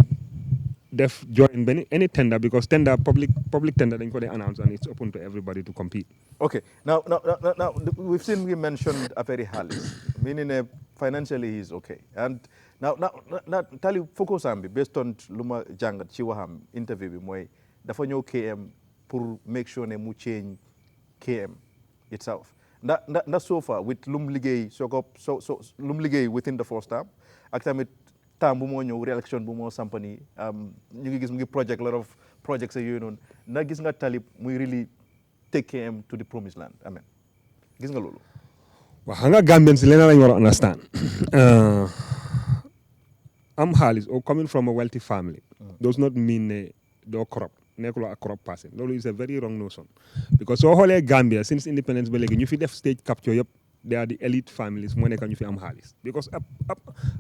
def join any tender because tender public tender then they announce and it's open to everybody to compete. Okay. Now we've seen we mentioned a very halis, meaning financially he's okay. And now tell you focus on based on luma jangat ci waxam interview bi moy dafa ñew KM pour make sure ne mu change KM itself. Not so far with lum liggéey so lum liggéey within the first term ak tamit temps bu moo ñëw réelection bu moo sampani ñu ngi gis mu ngi project lot of projects yooyu noonu na gis nga Talib muy really take KM to the promised land amen gis nga loolu waaw xam nga Gambians si leneen lañu war a understand am xaalis or coming from a wealthy family does not mean ne doo corrupt nekkuloo a corrupt person loolu is a very wrong notion because soo xoolee Gambia since independence ba léegi ñu fi def stage capture yëpp they are the elite families moo nekk ñu fi am xaalis because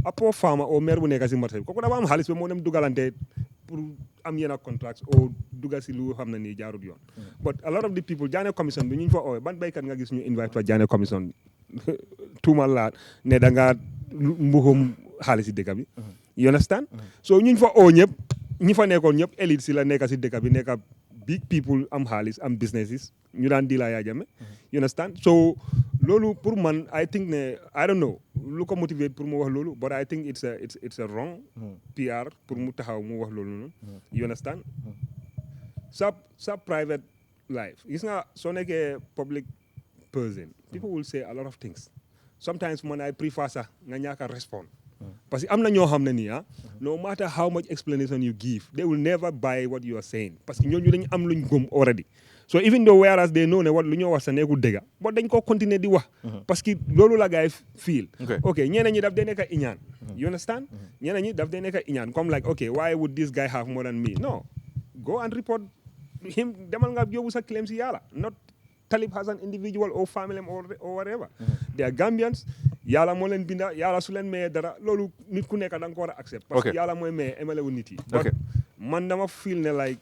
a poor farmer or maire bu nekk si marché bi kooku dafa am xaalis ba moo dem dugalante pour am yenn contracts or dugal si lu xam na nii jaarut yoon but a lot of the people Jaane commission bi ñu fa oowee ban baykat nga gis ñu invite fa Jaane commission tuumal laa ne da nga mbuxum xaalis si dëkk bi you understand so ñu fa oo ñëpp ñi fa nekkoon ñëpp élite si la nekk si dëkk bi nekk big people am xaalis am businesses ñu daan di la yaa jame you understand so loolu pour man I think ne I don't know lu ko motivate pour mu wax loolu but I think it's a wrong PR pour mu taxaw mu wax loolu noonu you understand sa private life gis nga soo nekkee public person people will say a lot of things sometimes man I prefer sax nga ñàkk a respond parce que am na ñoo xam ne nii no matter how much explanation you give they will never buy what you are saying parce que ñooñu dañu am luñ gëm already so even though whereas they know ne what lu ñoo wax sa nekkul dëgga but dañ ko continuer di wax parce que loolu la gars yi feel ok ñeneen ñi daf dee nekk iñaan you understand ñeneen ñi daf dee nekk iñaan comme like ok why would this guy have more than me no go and report him demal nga yóbbu sa claim si yàlla not Talib has an individual or family or whatever they are Gambians yàlla moo leen binda yàlla su leen mayee dara loolu nit ku nekk da nga ko war a accept parce que yàlla mooy maye emalewu nit yi but man dama feel ne like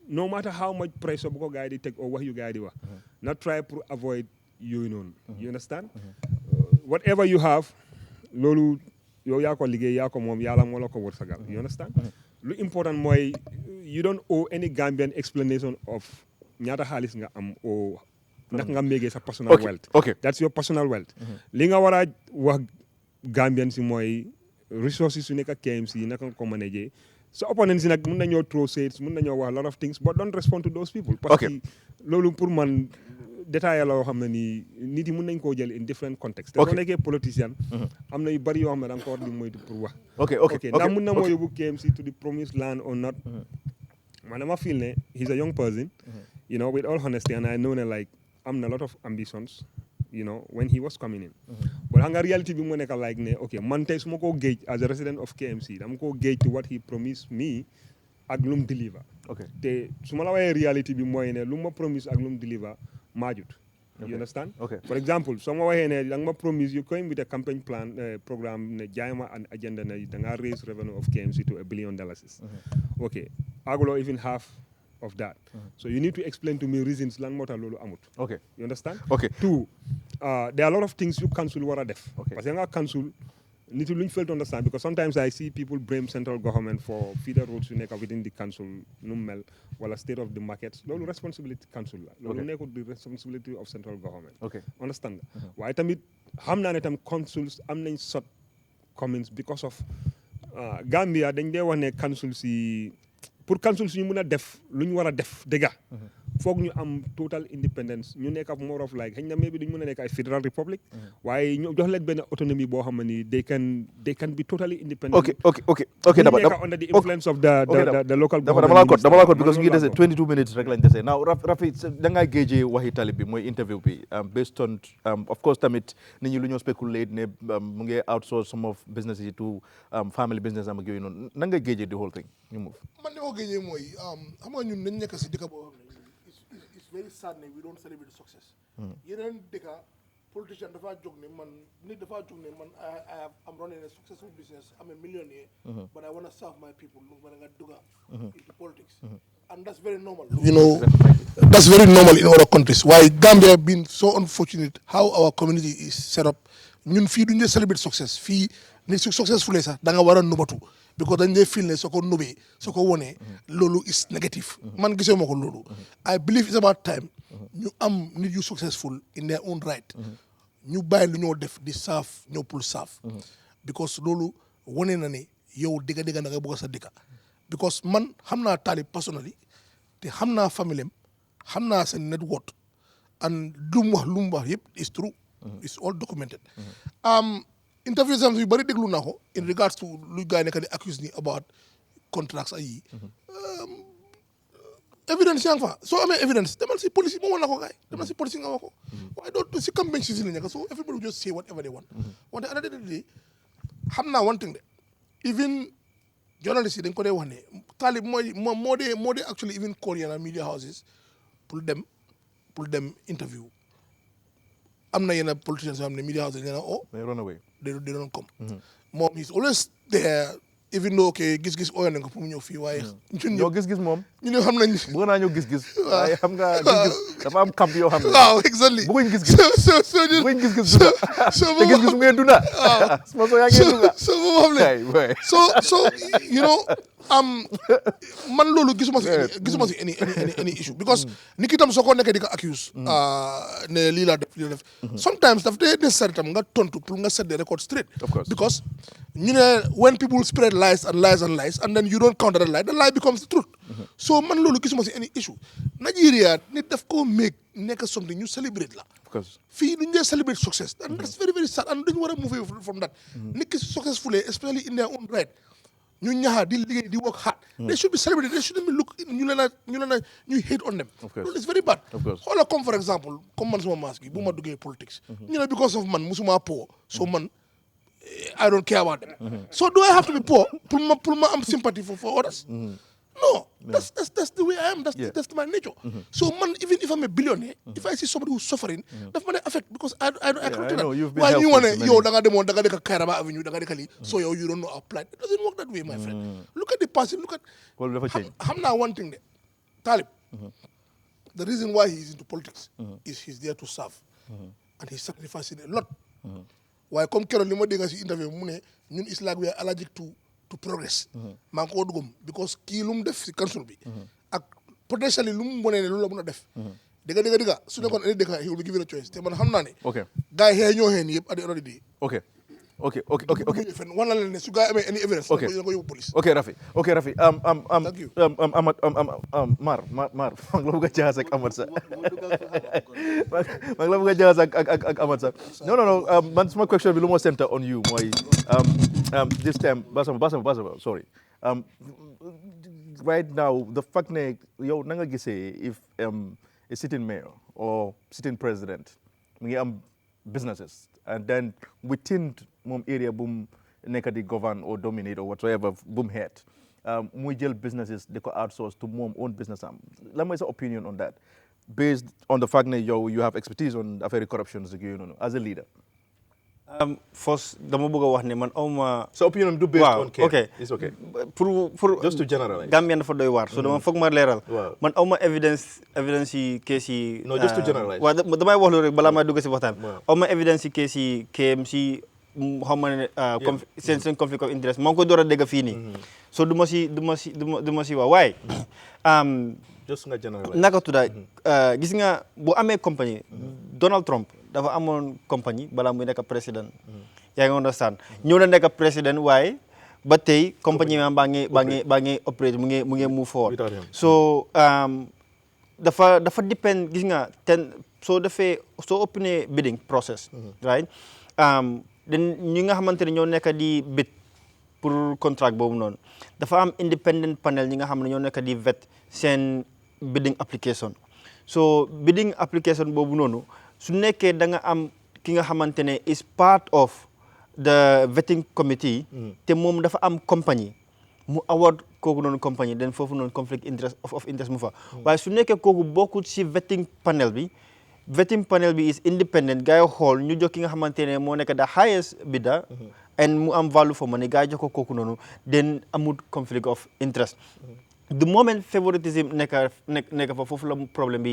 no matter how much pressure bu ko gars yi di teg or wax yu gars yi di wax not try pour avoid yooyu noonu you understand whatever you have loolu yow yaa ko liggéey yaa ko moom yàlla moo la ko wërsëgal you understand lu important mooy you don't owe any Gambian explanation of ñaata xaalis nga am o ndax nga méegee sa personal wealth that's your personal wealth li nga war a wax Gambian si mooy resources su nekk KMC naka nga ko manager so opponents nag mun nañoo throw shades mun nañoo wax a lot of things but don't respond to those people parce que loolu pour man détail la yoo xam ne nii nit yi mun nañ koo jël in different context te soo nekkee politicien am na yu bari yoo xam ne da nga ko war di moytu pour wax ndax mun na moo yóbbu KMC to the promised land or not man dama feel ne he's a young person you know with all honesty and I know ne like am na a lot of ambitions you know when he was coming in but xam nga reality bi mu nekk like ne ok man tey su ma koo gauge as a resident of KMC dama koo gauge to what he promised me ak lu mu deliver te su ma la waxee reality bi mooy ne lu ma promise ak lu mu deliver maajut you understand for example soo ma waxee ne da nga ma promise you came with a campaign plan programme ne jaay ma an agenda ne da nga raise revenue of KMC to $1 billion ok aguloo even half of that so you need to explain to me reasons lan moo tax loolu amut you understand two there are a lot of things you council war a def parce que nga council nit yi lu ñu fail to understand because sometimes I see people blame central government for feeder roads yu nekk within the council nu mu mel wala state of the markets loolu responsibility council la loolu nekkul the responsibility of central government understand waaye tamit xam naa ne tam councils am nañ sot comments because of Gambia dañ dee wax ne council si pour council suñu mën a def lu ñu war a def dëgga foog ñu am total independence ñu nekk more of like xëy na maybe duñu mën a nekk ay federal republic waaye ñu jox leen benn autonomie boo xam ne they can be totally independent okay dama under the influence of the local government dama la ko because ñu ngi dese 22 minutes rek lañ dese now Rafi da ngaa géejee waxi Talib bi mooy interview bi based on of course tamit nit ñi lu ñoo speculate ne mu ngi outsource some of businesses yi to family business am ak yooyu noonu nan nga géejee the whole thing ñu move man ni ma géejee mooy xam nga ñun dañ nekk si dëkk boo xam ne it's very sad ne we don't celebrate success yeneen dëkk politician dafa jóg ne man nit dafa jóg ne man I'm running a successful business I'm a millionaire but I want to serve my people lu mën nga dugga into politics and that's very normal you know that's very normal in other countries why Gambia been so unfortunate how our community is set up ñun fii duñu celebrate success fii ni successful sax da nga war a nubatu because dañ dee feel ne soo ko nubee soo ko wonee loolu is negative man gisee ma ko loolu I believe it's about time ñu am nit yu successful in their own right ñu bàyyi lu ñoo def di saaf ñoo pour saaf because loolu wone na ne yow dëgga na nga bëgg sa dëkka because man xam naa Talib personally te xam naa famille am xam naa seen net worth and lu mu wax yëpp is true it's all documented interview sam yu bëri déglu naa ko in regards to lu gars yi nekk di accuse ni about contracts ay yi evidence yaa ngi fa soo amee evidence demal si police moo wan la ko gars yi demal si police nga wax ko waaye doo si campagne si la nekk so everybody will just say whatever they want wante at the end of the day xam naa one thing de even journalists yi dañ ko dee wax ne Talib moo dee actually even call yenn media houses pour dem interview am na yenn politicians yoo xam ne media houses nee na they run away they don't come moom he's always there even though okay gis-gis ooyoon nañ ko pour mu ñëw fii waaye ñun gis-gis moom ñu xam nañ bëgg naa ñëw gis-gis waaye xam nga gis-gis dafa am camp yoo xam ne waaw exactly bëgguñ gis-gis bëgguñ gis-gis te gis-gis mu ngeen dunda sama soo yaa ngeen dunda so moom xam ne so you know man loolu gisuma si any issue because nit ki tam soo ko nekkee di ko accuse ne lii laa def sometimes daf dee necessary tam nga tontu pour nga set the record straight because ñu ne when people spread lies and then you don't counter the lie becomes the truth so man loolu gisuma si any issue Nigeria nit daf ko make nekk something ñu celebrate la fii duñu dee celebrate success and that's very very sad and duñu war a move away from that nit ki successful especially in their own right ñu ñaxa di liggéey di work hard. They should be celebrated. They shouldn't be look ñu hate on them. Of course. It's very bad. Of course. Xoolal comme for example comme man sama maas gi bu ma duggee politics. ñu ne because of man musuma poor so man I don't care about them. So do I have to be poor pour ma am sympathy for others? No, that's the way I am. That's my nature. So man, even if I'm a billionaire, if I see somebody who's suffering, that might affect because I can't do that. Why you wanna daga Kairaba Avenue, daga Kali, so you don't know our plight. It doesn't work that way, my friend. Look at the person. Look at. I'm now one thing there. Talib. The reason why he's into politics is he's there to serve, and he's sacrificing a lot. Why come Kerry Limo Degasi interview Mune, ñun is like we are allergic to progress. Man ko dugum because kii lu mu def si council bi ak potentially lu mu wone ne lu la mën a def. Dëgga su nekkoon any dëkk he will give you a choice te man xam naa ne. Okay. Gars yi ñoo xeen yëpp at the end of the day. Okay. Wan na leen ne su gars yi amee any evidence. Okay. Ko yóbbu police. Okay, Rafi. Thank you. Mar maa ngi la bëgg a jaxase ak Amat sa. maa ngi la bëgg a jaxase ak Amat sa. No. Man suma question bi lu moo center on you mooy this time basama sorry. Right now the fact ne yow na nga gisee if a sitting mayor or sitting president mu ngi am businesses and then within moom area bu mu nekk di govern or dominate or whatsoever bu mu head muy jël businesses di ko outsource to moom own business am lan mooy sa opinion on that based on the fact that you have expertise on affaire corruption as a leader. First dama bëgg a wax ne man awma sa opinion du based on care. Okay. It's okay. Pour just to generalize. Gambien dafa doy waar so dama foog ma leeral. Man awma evidence yi case yi. No, just to generalize. Waaw damay wax loolu rek balaa maa dugg si waxtaan. Awma evidence yi case yi KMC xaw ma ne seen conflict of interest maa ngi ko door a dégg fii nii. So du ma si wax waaye. Just nga generalize. Naka tudda gis nga bu amee compagnie Donald Trump dafa amoon compagnie balaa muy nekk président yaa ngi understand ñëw na nekk président waaye ba tey compagnie ma baa ngi operate mu ngi move forward so dafa depend gis nga soo opené bidding process right ñi nga xamante ne ñoo nekk di bid pour contract boobu noonu dafa am independent panel ñi nga xam ne ñoo nekk di vet seen bidding application so bidding application boobu noonu su nekkee da nga am ki nga xamante ne is part of the vetting committee te moom dafa am compagnie mu award kooku noonu compagnie den foofu noonu conflict of interest mu fa waaye su nekkee kooku bokkul ci vetting panel bi is independent gars yi xool ñu jox ki nga xamante ne moo nekk the highest bidder and mu am value for money gars yi jox ko kooku noonu den amul conflict of interest the moment favoritism nekk fa foofu la problème bi